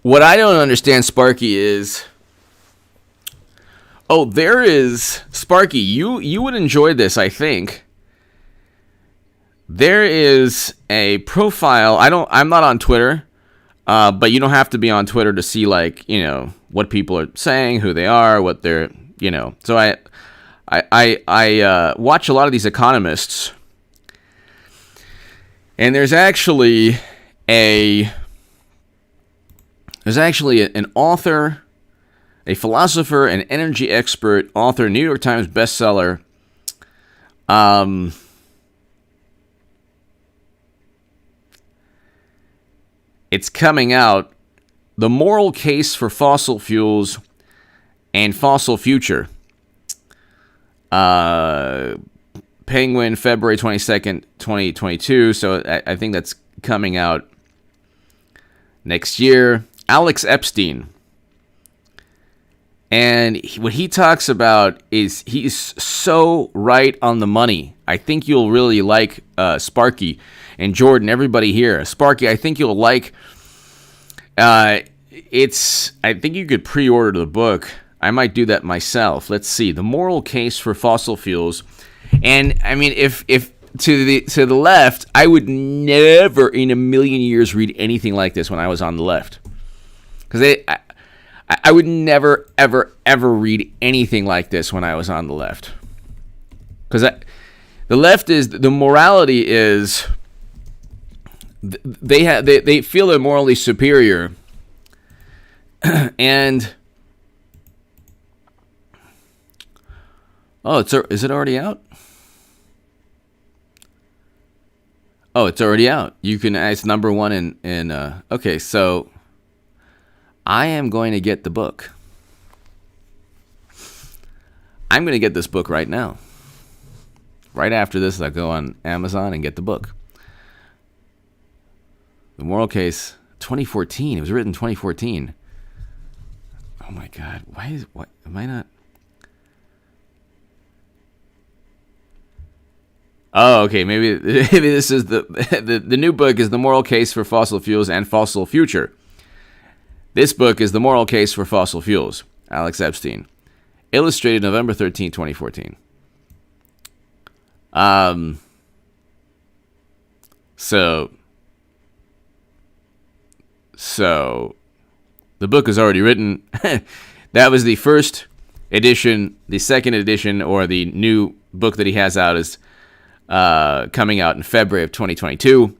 what I don't understand, Sparky, is... Oh, there is... Sparky, you would enjoy this, I think. There is a profile. I'm not on Twitter, but you don't have to be on Twitter to see, like, you know, what people are saying, who they are, what they're, you know. So I watch a lot of these economists, and there's actually an author, a philosopher, an energy expert, author, New York Times bestseller. It's coming out, The Moral Case for Fossil Fuels and Fossil Future. Penguin, February 22nd, 2022. So I think that's coming out next year. Alex Epstein. And what he talks about is he's so right on the money. I think you'll really like Sparky and Jordan, everybody here. Sparky, I think you'll like... I think you could pre-order the book. I might do that myself. Let's see. The Moral Case for Fossil Fuels. And, I mean, if to the left, I would never in a million years read anything like this when I was on the left. Because I would never, ever, ever read anything like this when I was on the left. Because the left is... The morality is... They feel they're morally superior, and is it already out? Oh, it's already out. You can. It's number one in. Okay, so I am going to get the book. I'm going to get this book right now. Right after this, I'll go on Amazon and get the book. The Moral Case, 2014. It was written in 2014. Oh my God! What am I not? Oh, okay. Maybe this is the new book is The Moral Case for Fossil Fuels and Fossil Future. This book is The Moral Case for Fossil Fuels. Alex Epstein, illustrated November 13, 2014. So, the book is already written. That was the first edition. The second edition, or the new book that he has out, is coming out in February of 2022.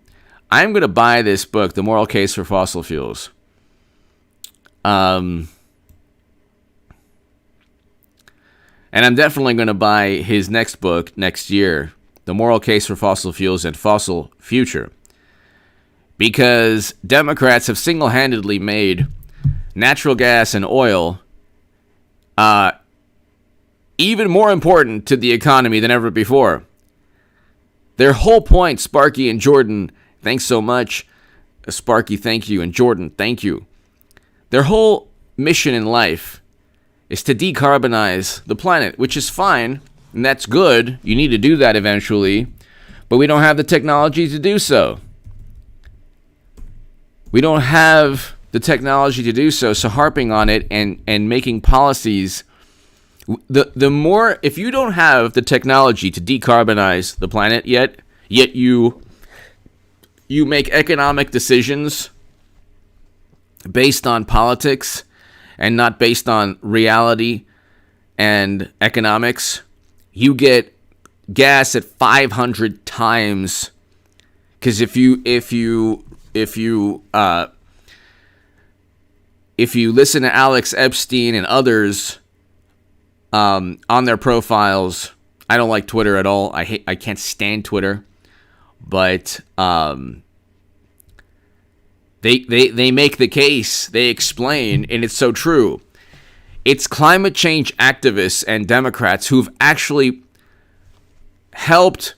I'm going to buy this book, The Moral Case for Fossil Fuels. And I'm definitely going to buy his next book next year, The Moral Case for Fossil Fuels and Fossil Future. Because Democrats have single-handedly made natural gas and oil even more important to the economy than ever before. Their whole point, Sparky and Jordan, thanks so much. Sparky, thank you, and Jordan, thank you. Their whole mission in life is to decarbonize the planet, which is fine, and that's good. You need to do that eventually, but we don't have the technology to do so. We don't have the technology to do so, so harping on it and making policies, the more, if you don't have the technology to decarbonize the planet yet you make economic decisions based on politics and not based on reality and economics, you get gas at 500 times. Because if you listen to Alex Epstein and others, on their profiles. I don't like Twitter at all. I can't stand Twitter, but they make the case. They explain, and it's so true. It's climate change activists and Democrats who've actually helped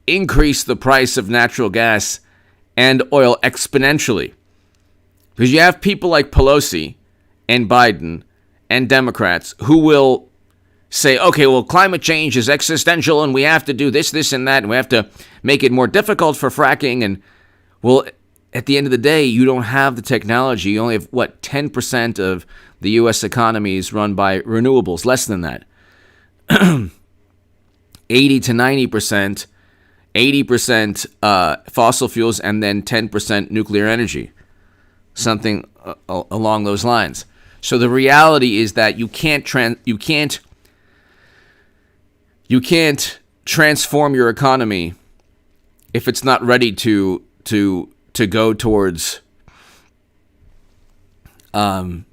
increase the price of natural gas and oil exponentially. Because you have people like Pelosi and Biden and Democrats who will say, okay, well, climate change is existential and we have to do this, this, and that, and we have to make it more difficult for fracking. And, well, at the end of the day, you don't have the technology. You only have, 10% of the U.S. economy is run by renewables, less than that. 80 to 90%, 80% fossil fuels, and then 10% nuclear energy, something along those lines. So the reality is that you can't transform your economy if it's not ready to go towards. You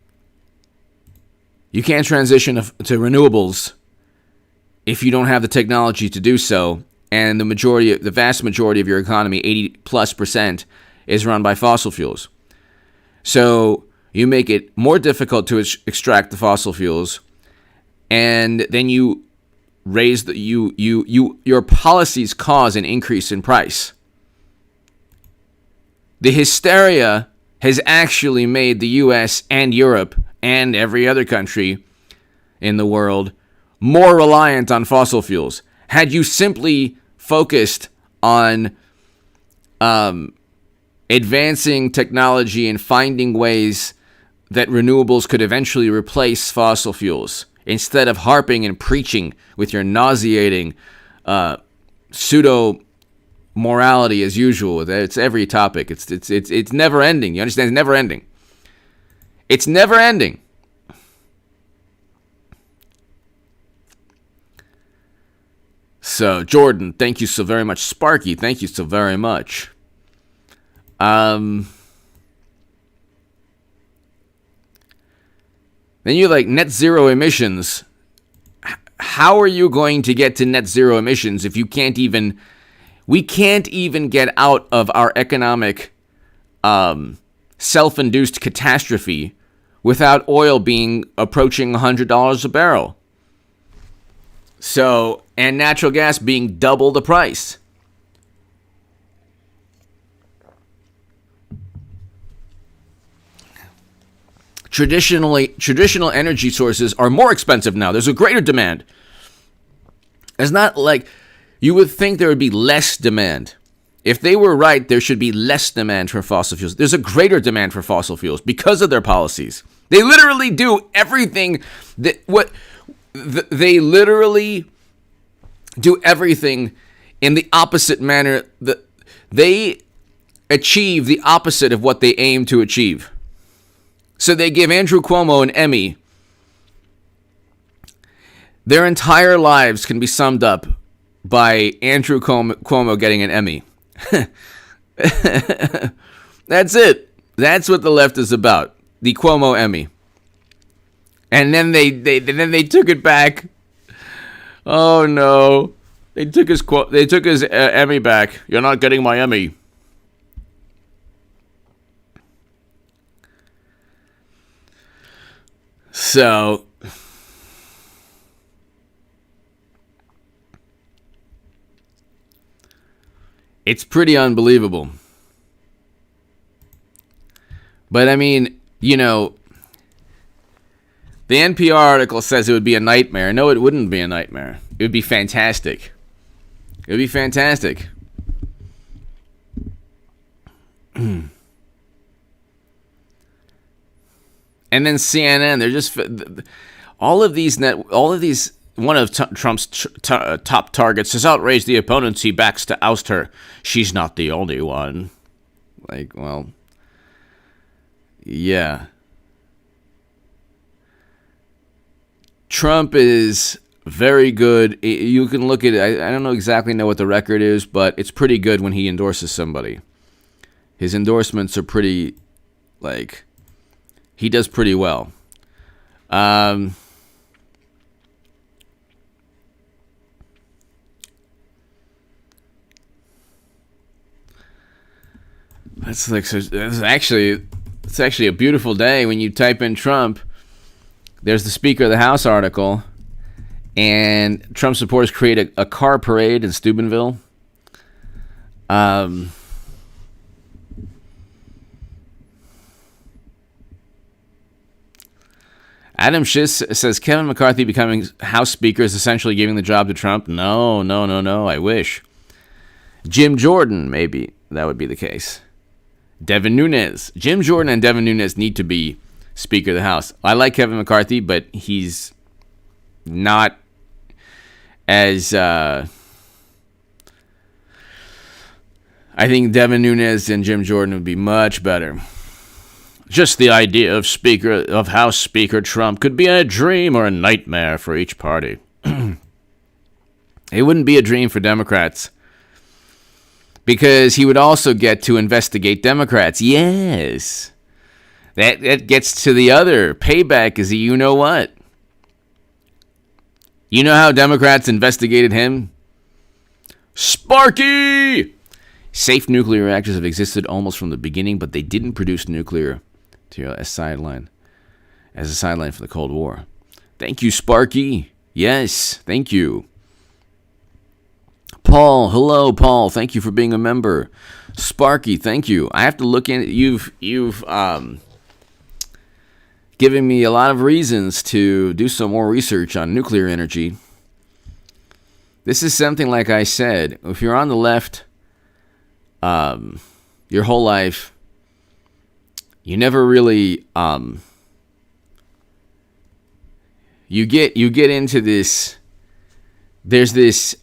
can't transition to renewables if you don't have the technology to do so, and the vast majority of your economy, 80+%, is run by fossil fuels. So you make it more difficult to extract the fossil fuels, and then you raise your policies cause an increase in price. The hysteria has actually made the U.S. and Europe and every other country in the world more reliant on fossil fuels. Had you simply focused on advancing technology and finding ways that renewables could eventually replace fossil fuels, instead of harping and preaching with your nauseating pseudo morality as usual. It's every topic. It's never ending. You understand? It's never ending. It's never ending. So, Jordan, thank you so very much. Sparky, thank you so very much. Then you like net zero emissions. How are you going to get to net zero emissions if we can't even get out of our economic self-induced catastrophe without oil being approaching $100 a barrel? So, and natural gas being double the price. Traditional energy sources are more expensive now. There's a greater demand. It's not like you would think there would be less demand. If they were right, there should be less demand for fossil fuels. There's a greater demand for fossil fuels because of their policies. They literally do everything they literally do everything in the opposite manner. They achieve the opposite of what they aim to achieve. So they give Andrew Cuomo an Emmy. Their entire lives can be summed up by Andrew Cuomo getting an Emmy. That's it. That's what the left is about. The Cuomo Emmy. And then they took it back. Oh no. They took his Emmy back. You're not getting my Emmy. So, it's pretty unbelievable. But I mean, the NPR article says it would be a nightmare. No, it wouldn't be a nightmare. It would be fantastic. It would be fantastic. And then CNN, they're just all of these one of Trump's top targets has outraged the opponents he backs to oust her. She's not the only one. Like, well, yeah. Trump is very good. You can look at it. I don't exactly know what the record is, but it's pretty good when he endorses somebody. His endorsements are pretty, he does pretty well. It's actually a beautiful day when you type in Trump. There's the Speaker of the House article, and Trump supporters create a car parade in Steubenville. Adam Schiss says Kevin McCarthy becoming House Speaker is essentially giving the job to Trump. No, I wish. Jim Jordan, maybe that would be the case. Devin Nunes. Jim Jordan and Devin Nunes need to be Speaker of the House. I like Kevin McCarthy, but he's not as... I think Devin Nunes and Jim Jordan would be much better. Just the idea of House Speaker Trump could be a dream or a nightmare for each party. It wouldn't be a dream for Democrats, because he would also get to investigate Democrats. Yes. That gets to the other. Payback is a you-know-what. You know how Democrats investigated him? Sparky! Safe nuclear reactors have existed almost from the beginning, but they didn't produce nuclear material as a sideline for the Cold War. Thank you, Sparky. Yes, thank you. Paul, hello, Paul. Thank you for being a member. Sparky, thank you. I have to look in. You've given me a lot of reasons to do some more research on nuclear energy. This is something, like I said, if you're on the left, your whole life, you never really you get into this. There's this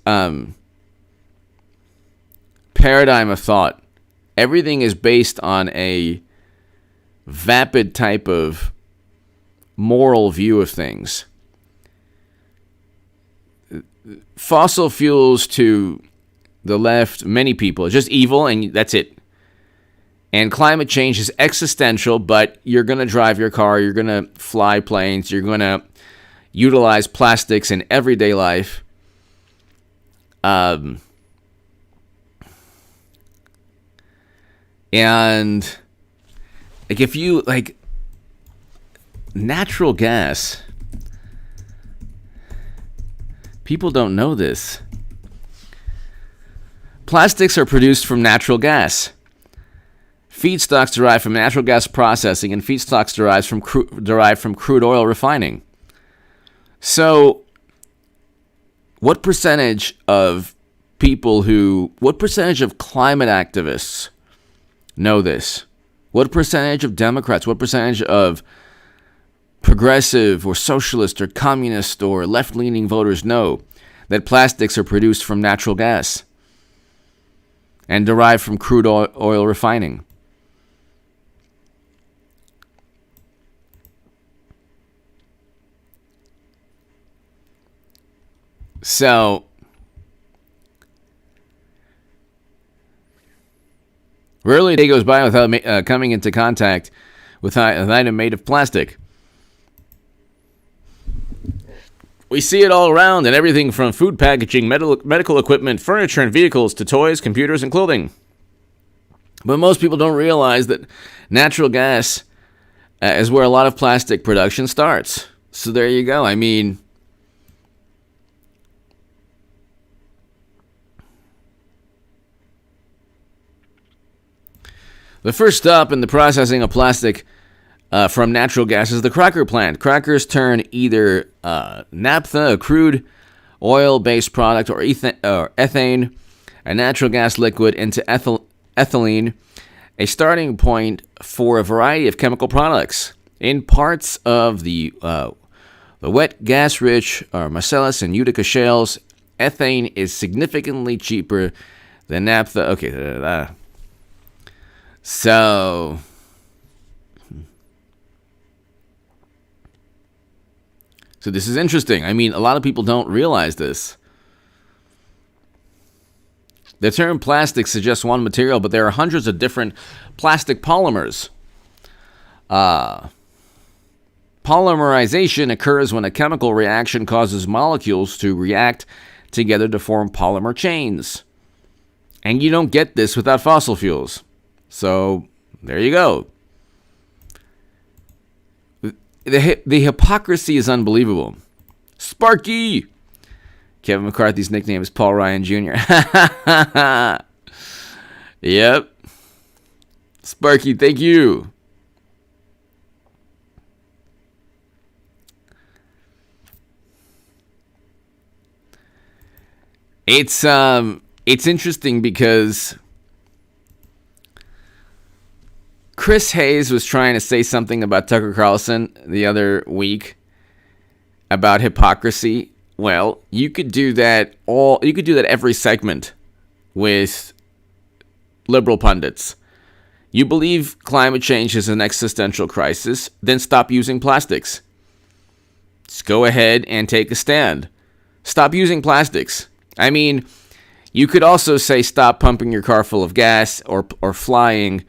paradigm of thought. Everything is based on a vapid type of moral view of things. Fossil fuels to the left, many people, it's just evil, and that's it. And climate change is existential, but you're going to drive your car, you're going to fly planes, you're going to utilize plastics in everyday life. And like, if you like natural gas, people don't know this. Plastics are produced from natural gas. Feedstocks derive from natural gas processing, and feedstocks derive from crude oil refining. So, what percentage of climate activists know this? What percentage of Democrats, what percentage of progressive or socialist or communist or left-leaning voters know that plastics are produced from natural gas and derived from crude oil refining? So, rarely a day goes by without coming into contact with an item made of plastic. We see it all around in everything from food packaging, medical equipment, furniture and vehicles, to toys, computers, and clothing. But most people don't realize that natural gas is where a lot of plastic production starts. So there you go. I mean, the first stop in the processing of plastic from natural gas is the cracker plant. Crackers turn either naphtha, a crude oil-based product, or ethane, a natural gas liquid, into ethylene, a starting point for a variety of chemical products. In parts of the wet gas-rich Marcellus and Utica shales, ethane is significantly cheaper than naphtha. Okay, so this is interesting. I mean, a lot of people don't realize this. The term plastic suggests one material, but there are hundreds of different plastic polymers. Polymerization occurs when a chemical reaction causes molecules to react together to form polymer chains. And you don't get this without fossil fuels. So there you go. The hypocrisy is unbelievable. Sparky! Kevin McCarthy's nickname is Paul Ryan Jr. Yep. Sparky, thank you. It's interesting because Chris Hayes was trying to say something about Tucker Carlson the other week about hypocrisy. Well, you could do that every segment with liberal pundits. You believe climate change is an existential crisis, then stop using plastics. Just go ahead and take a stand. Stop using plastics. I mean, you could also say stop pumping your car full of gas or flying,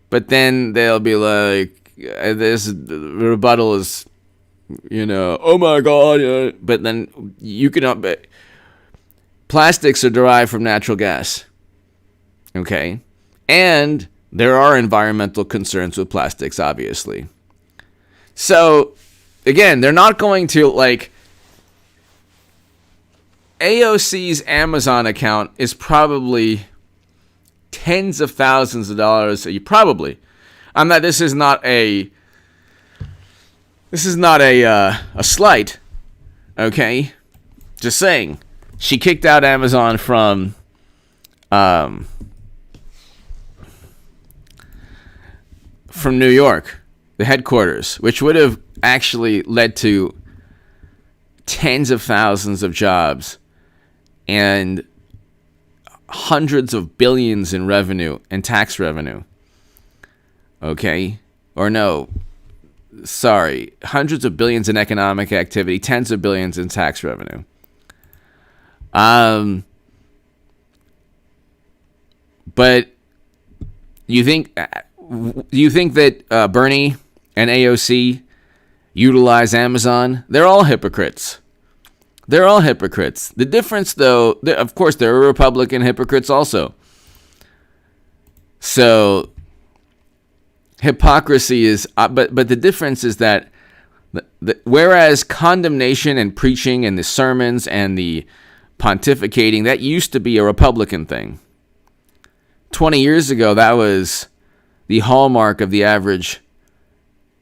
but then they'll be like, this rebuttal is, oh my God. But then you can, plastics are derived from natural gas. Okay? And there are environmental concerns with plastics, obviously. So, again, they're not going to, AOC's Amazon account is probably tens of thousands of dollars. Probably. This is not a slight. Okay? Just saying. She kicked out Amazon from New York, the headquarters, which would have actually led to tens of thousands of jobs and hundreds of billions in revenue and tax revenue. Okay? Or no, sorry, hundreds of billions in economic activity, tens of billions in tax revenue. But you think that Bernie and AOC utilize Amazon? They're all hypocrites. They're all hypocrites. The difference, though, of course, there are Republican hypocrites also. So hypocrisy is, but the difference is that whereas condemnation and preaching and the sermons and the pontificating, that used to be a Republican thing. 20 years ago, that was the hallmark of the average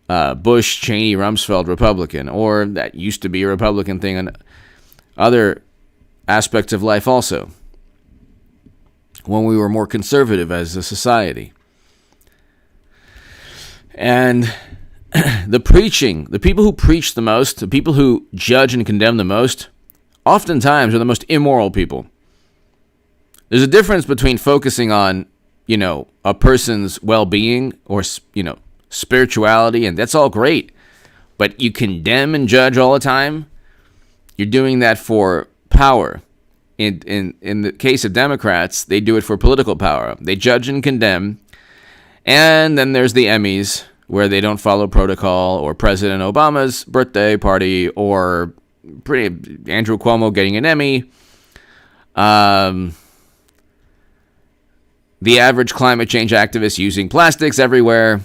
Bush, Cheney, Rumsfeld Republican, or that used to be a Republican thing in other aspects of life also, when we were more conservative as a society. And the preaching, the people who preach the most, the people who judge and condemn the most, oftentimes are the most immoral people. There's a difference between focusing on, a person's well-being or, spirituality, and that's all great. But you condemn and judge all the time, you're doing that for power. In the case of Democrats, they do it for political power. They judge and condemn. And then there's the Emmys, where they don't follow protocol, or President Obama's birthday party, or Andrew Cuomo getting an Emmy. The average climate change activist using plastics everywhere.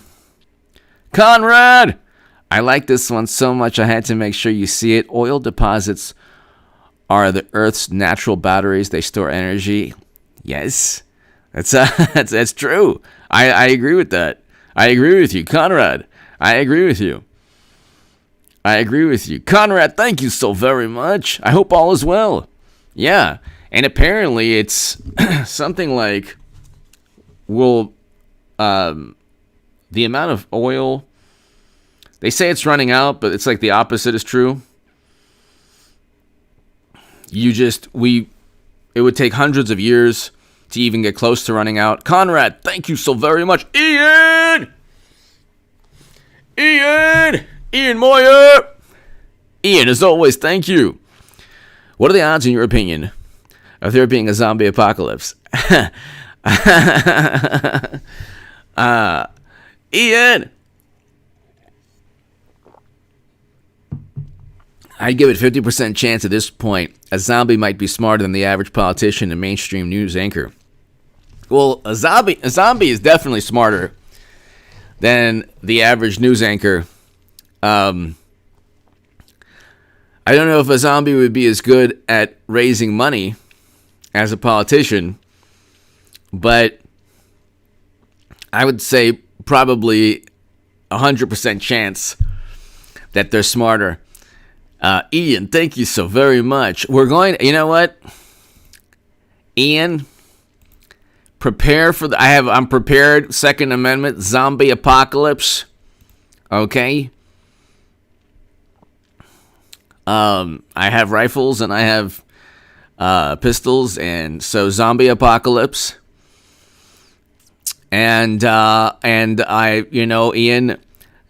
Conrad! I like this one so much I had to make sure you see it. Oil deposits are the Earth's natural batteries. They store energy. Yes, that's true. I agree with that. I agree with you, Conrad. I agree with you. Conrad, thank you so very much. I hope all is well. Yeah, and apparently it's something like, the amount of oil, they say it's running out, but it's like the opposite is true. It would take hundreds of years to even get close to running out. Conrad, thank you so very much. Ian Moyer. Ian, as always, thank you. What are the odds, in your opinion, of there being a zombie apocalypse? Ian, I'd give it 50% chance at this point a zombie might be smarter than the average politician and mainstream news anchor. Well, a zombie is definitely smarter than the average news anchor. I don't know if a zombie would be as good at raising money as a politician, but I would say probably 100% chance that they're smarter. Ian, thank you so very much. We're going, you know what? Ian, prepare for I'm prepared. Second Amendment, zombie apocalypse. Okay. I have rifles and I have pistols, and so zombie apocalypse. And I, Ian,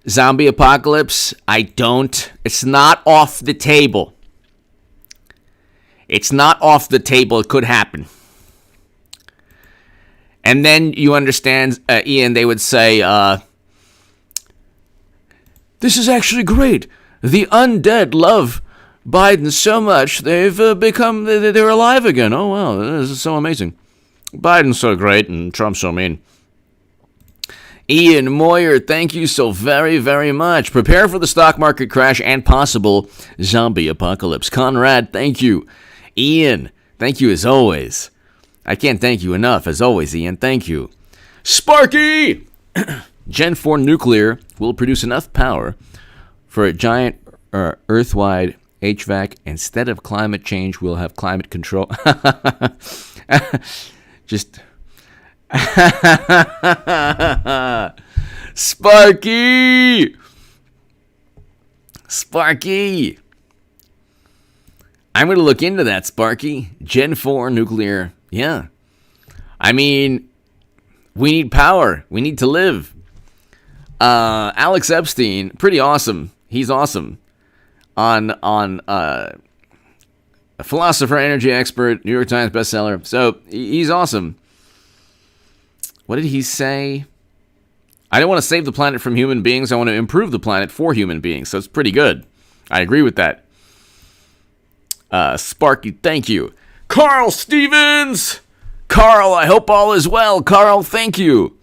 zombie apocalypse, it's not off the table. It's not off the table. It could happen. And then you understand, Ian, they would say, this is actually great. The undead love Biden so much, they're alive again. Oh, wow, this is so amazing. Biden's so great and Trump's so mean. Ian Moyer, thank you so very, very much. Prepare for the stock market crash and possible zombie apocalypse. Conrad, thank you. Ian, thank you as always. I can't thank you enough, as always, Ian. Thank you. Sparky! Gen 4 nuclear will produce enough power for a giant Earth-wide HVAC. Instead of climate change, we'll have climate control. Just... Sparky! I'm going to look into that, Sparky. Gen 4 nuclear. Yeah. I mean, we need power. We need to live. Alex Epstein, pretty awesome. He's awesome. On a philosopher, energy expert, New York Times bestseller. So he's awesome. What did he say? I don't want to save the planet from human beings. I want to improve the planet for human beings. So it's pretty good. I agree with that. Sparky, thank you. Carl Stevens! Carl, I hope all is well. Carl, thank you.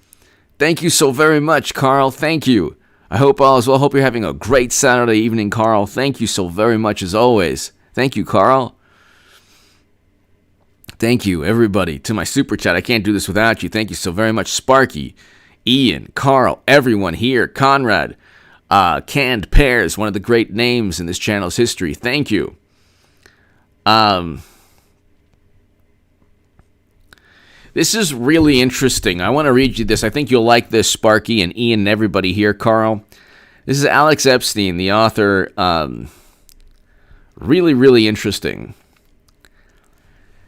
Thank you so very much, Carl. Thank you. I hope all is well. Hope you're having a great Saturday evening, Carl. Thank you so very much as always. Thank you, Carl. Thank you, everybody, to my super chat. I can't do this without you. Thank you so very much, Sparky, Ian, Carl, everyone here, Conrad, Canned Pears, one of the great names in this channel's history. Thank you. This is really interesting. I want to read you this. I think you'll like this, Sparky and Ian and everybody here, Carl. This is Alex Epstein, the author. Really, really interesting.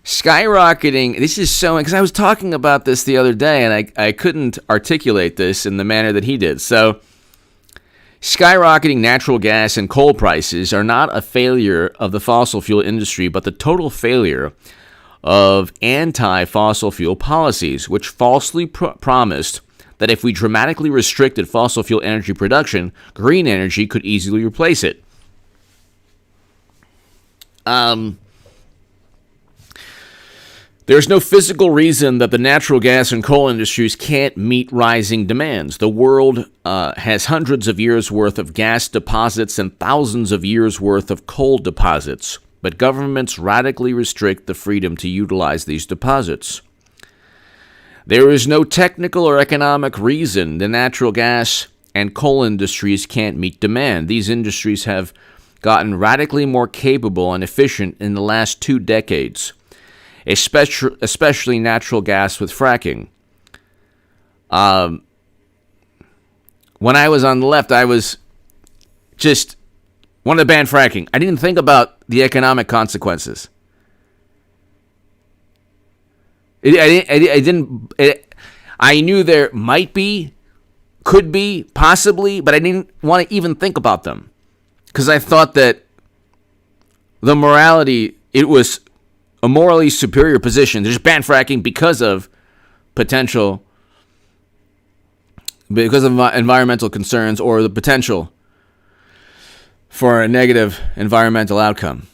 Skyrocketing. This is so... Because I was talking about this the other day, and I couldn't articulate this in the manner that he did. So, skyrocketing natural gas and coal prices are not a failure of the fossil fuel industry, but the total failure of anti-fossil fuel policies, which falsely promised that if we dramatically restricted fossil fuel energy production, green energy could easily replace it. There's no physical reason that the natural gas and coal industries can't meet rising demands. The world has hundreds of years' worth of gas deposits and thousands of years' worth of coal deposits, but governments radically restrict the freedom to utilize these deposits. There is no technical or economic reason the natural gas and coal industries can't meet demand. These industries have gotten radically more capable and efficient in the last 2 decades, especially natural gas with fracking. When I was on the left, I was just wanted to ban fracking. I didn't think about the economic consequences. I knew there might be, could be, possibly, but I didn't want to even think about them. Because I thought that the morality, it was a morally superior position to just ban fracking because of environmental concerns or the potential for a negative environmental outcome.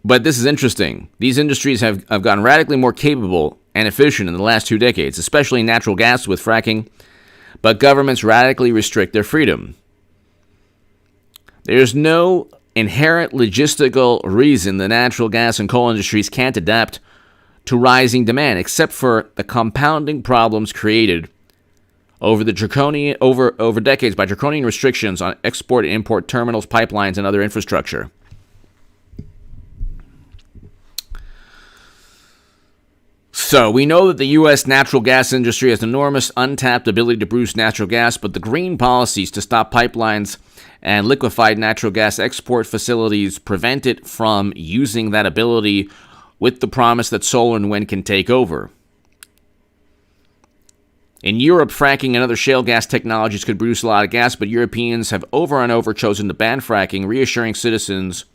But this is interesting. These industries have gotten radically more capable and efficient in the last 2 decades, especially natural gas with fracking, but governments radically restrict their freedom. There's no inherent logistical reason the natural gas and coal industries can't adapt to rising demand, except for the compounding problems created over decades by draconian restrictions on export and import terminals, pipelines, and other infrastructure. So we know that the U.S. natural gas industry has enormous untapped ability to produce natural gas, but the green policies to stop pipelines and liquefied natural gas export facilities prevent it from using that ability with the promise that solar and wind can take over. In Europe, fracking and other shale gas technologies could produce a lot of gas, but Europeans have over and over chosen to ban fracking, reassuring citizens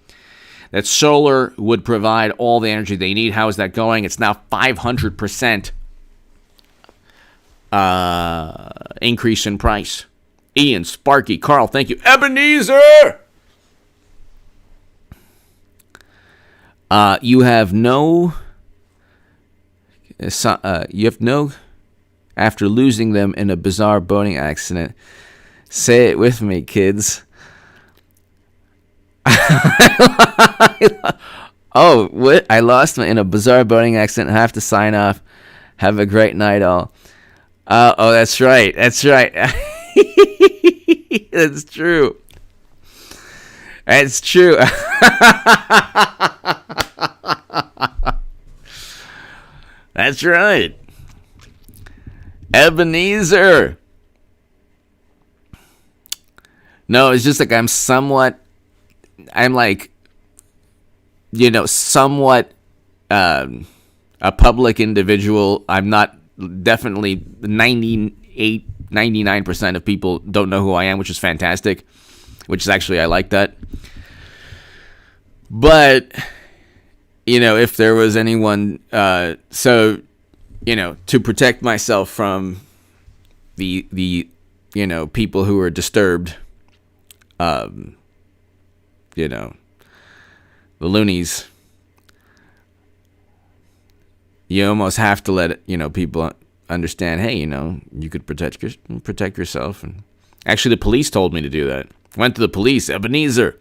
that solar would provide all the energy they need. How is that going? It's now 500% increase in price. Ian, Sparky, Carl, thank you. Ebenezer! You have no, after losing them in a bizarre boating accident. Say it with me, kids. Oh, what? I lost them in a bizarre boating accident. I have to sign off. Have a great night, all. Oh, that's right. That's right. That's true. It's true. That's right. Ebenezer. No, it's just like somewhat a public individual. I'm not, definitely 99% of people don't know who I am, which is fantastic, which is actually, I like that. But, if there was anyone, to protect myself from the people who are disturbed, the loonies, you almost have to let people understand, hey, you could protect yourself. And actually, the police told me to do that. Went to the police, Ebenezer.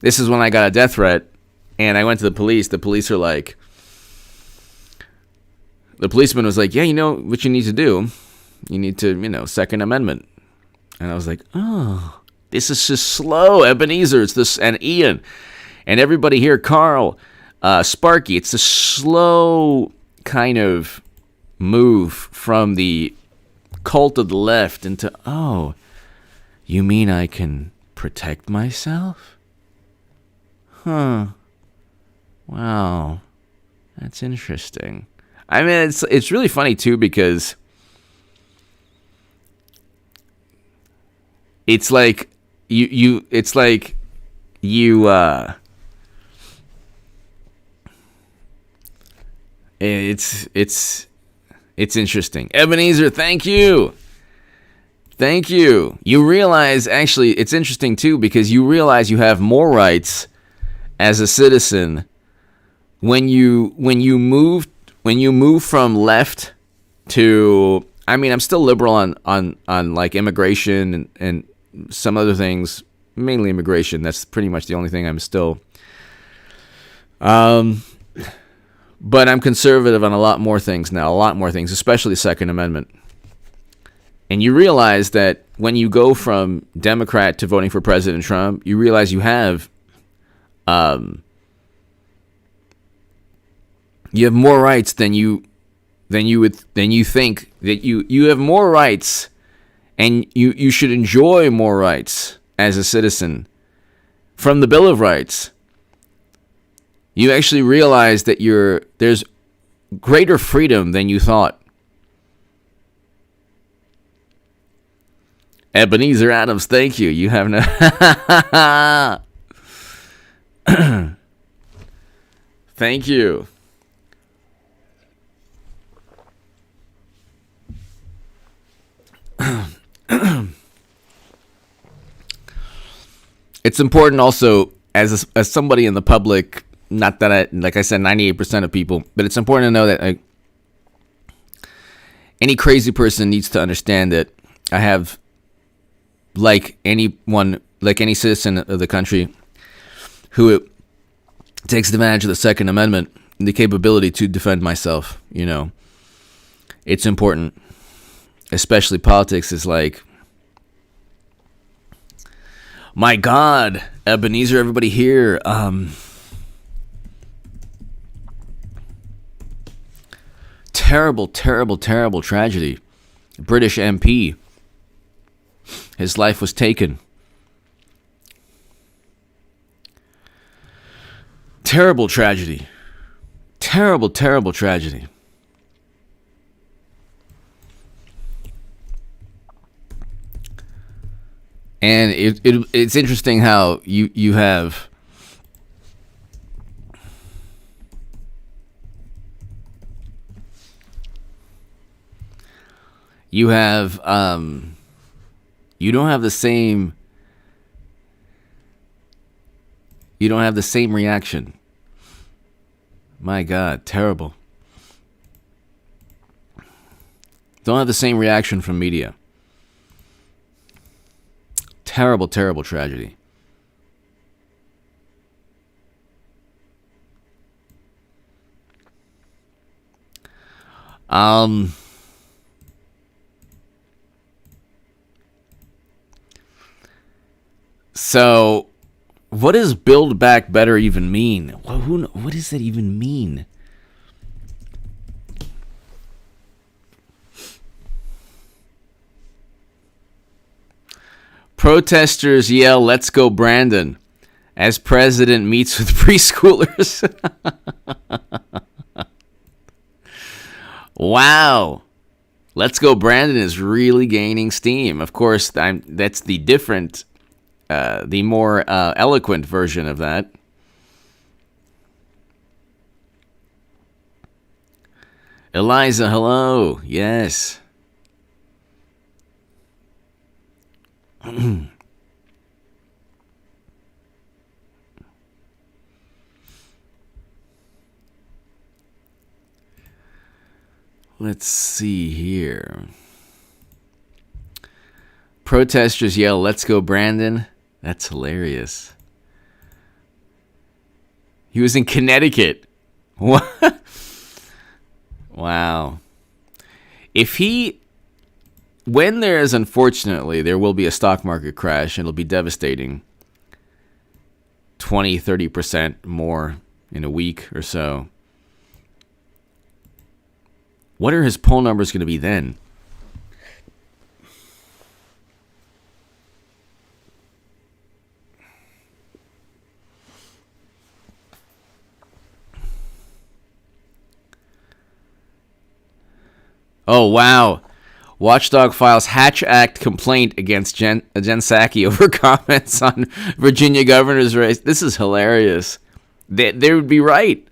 This is when I got a death threat, and I went to the police. The police are like, the policeman was like, yeah, what you need to do? You need to, Second Amendment. And I was like, oh, this is just slow, Ebenezer. It's this, and Ian, and everybody here, Carl, Sparky. It's a slow kind of move from the cult of the left into, oh, you mean I can protect myself? Huh. Wow. That's interesting. I mean, it's really funny too, because it's like it's interesting. Ebenezer, thank you. Thank you. You realize, actually, it's interesting too, because you realize you have more rights as a citizen when you move from left to, I mean, I'm still liberal on like immigration and some other things, mainly immigration. That's pretty much the only thing I'm still but I'm conservative on a lot more things now, especially the Second Amendment. And you realize that when you go from Democrat to voting for President Trump, you realize you have more rights than you think that you have more rights, and you should enjoy more rights as a citizen from the Bill of Rights. You actually realize that there's greater freedom than you thought. Ebenezer Adams, thank you. You have no thank you. It's important also, as somebody in the public Not that like I said, 98% of people, but it's important to know that any crazy person needs to understand that I have, like any citizen of the country who takes advantage of the Second Amendment, the capability to defend myself. It's important, especially politics is like, my God, Ebenezer, everybody here. Terrible, terrible, terrible tragedy. British MP. His life was taken. Terrible tragedy. Terrible, terrible tragedy. And it's interesting how you have you don't have the same reaction. My God, terrible. Don't have the same reaction from media. Terrible, terrible tragedy. So, what does Build Back Better even mean? What does that even mean? Protesters yell, "Let's go, Brandon," as president meets with preschoolers. Wow. "Let's go, Brandon" is really gaining steam. Of course, that's the different, the more eloquent version of that. Eliza, hello. Yes. Let's see here. Protesters yell, "Let's go, Brandon." That's hilarious. He was in Connecticut. What? Wow. When there is, unfortunately, there will be a stock market crash and it'll be devastating. 20, 30% more in a week or so. What are his poll numbers going to be then? Oh, wow. Watchdog files Hatch Act complaint against Jen Psaki over comments on Virginia governor's race. This is hilarious. They would be right.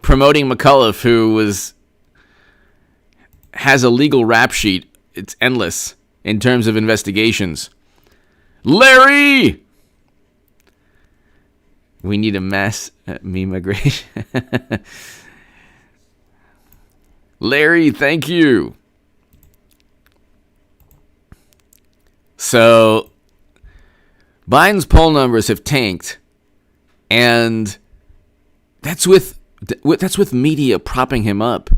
Promoting McAuliffe, who has a legal rap sheet. It's endless in terms of investigations. Larry! We need a mass migration. Larry, thank you. So, Biden's poll numbers have tanked, and that's with media propping him up.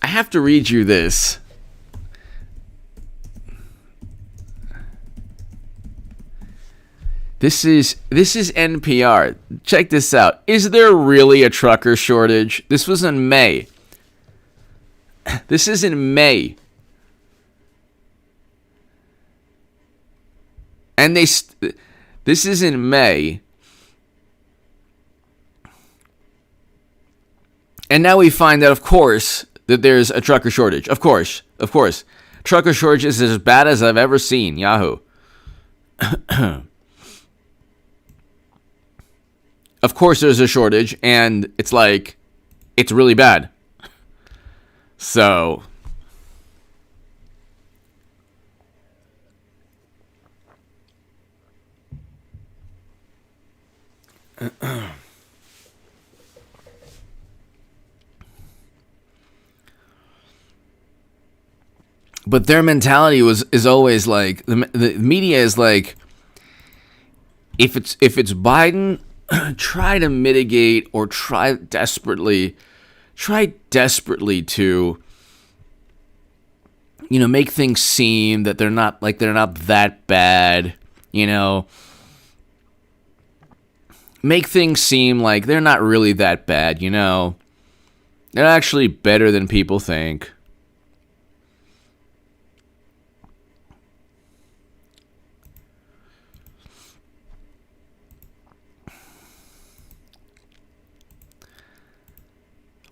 I have to read you this. This is NPR. Check this out. Is there really a trucker shortage? This was in May. This is in May. And this is in May. And now we find out, of course, that there's a trucker shortage. Of course. Trucker shortage is as bad as I've ever seen. Yahoo. Of course there's a shortage, and it's really bad. So, But their mentality is always like the media is like, if it's Biden, try to mitigate or try desperately to make things seem that they're not that bad, make things seem like they're not really that bad, they're actually better than people think.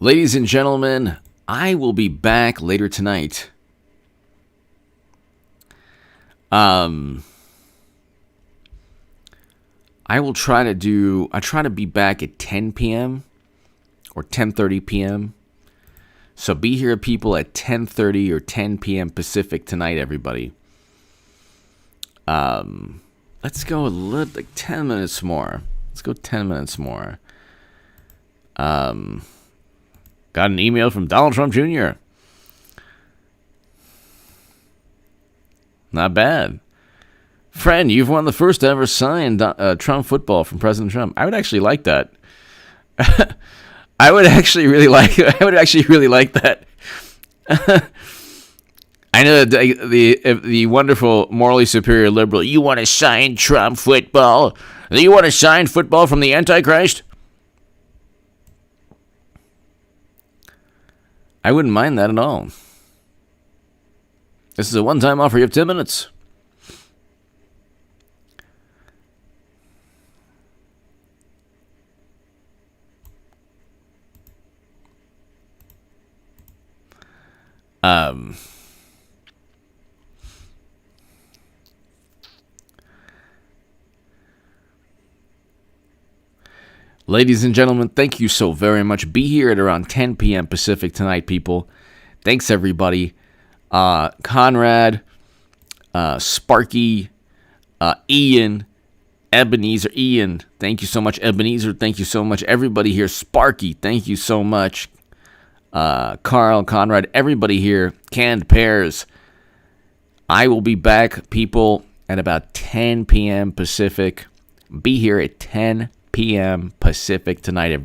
Ladies and gentlemen, I will be back later tonight. I try to be back at 10 p.m. or 10:30 p.m. So be here, people, at 10:30 or 10 p.m. Pacific tonight, everybody. Let's go like 10 minutes more. Let's go 10 minutes more. Got an email from Donald Trump Jr. Not bad. Friend, you've won the first ever signed Trump football from President Trump. I would actually like that. I would actually really like that. I know the wonderful, morally superior liberal. You want to sign Trump football? You want to sign football from the Antichrist? I wouldn't mind that at all. This is a one-time offer. You have 10 minutes. Ladies and gentlemen, thank you so very much. Be here at around 10 p.m. Pacific tonight, people. Thanks, everybody. Conrad, Sparky, Ian, Ebenezer, Ian. Thank you so much, Ebenezer. Thank you so much, everybody here. Sparky, thank you so much. Carl, Conrad, everybody here. Canned Pears. I will be back, people, at about 10 p.m. Pacific. Be here at 10 p.m. Pacific tonight, everybody.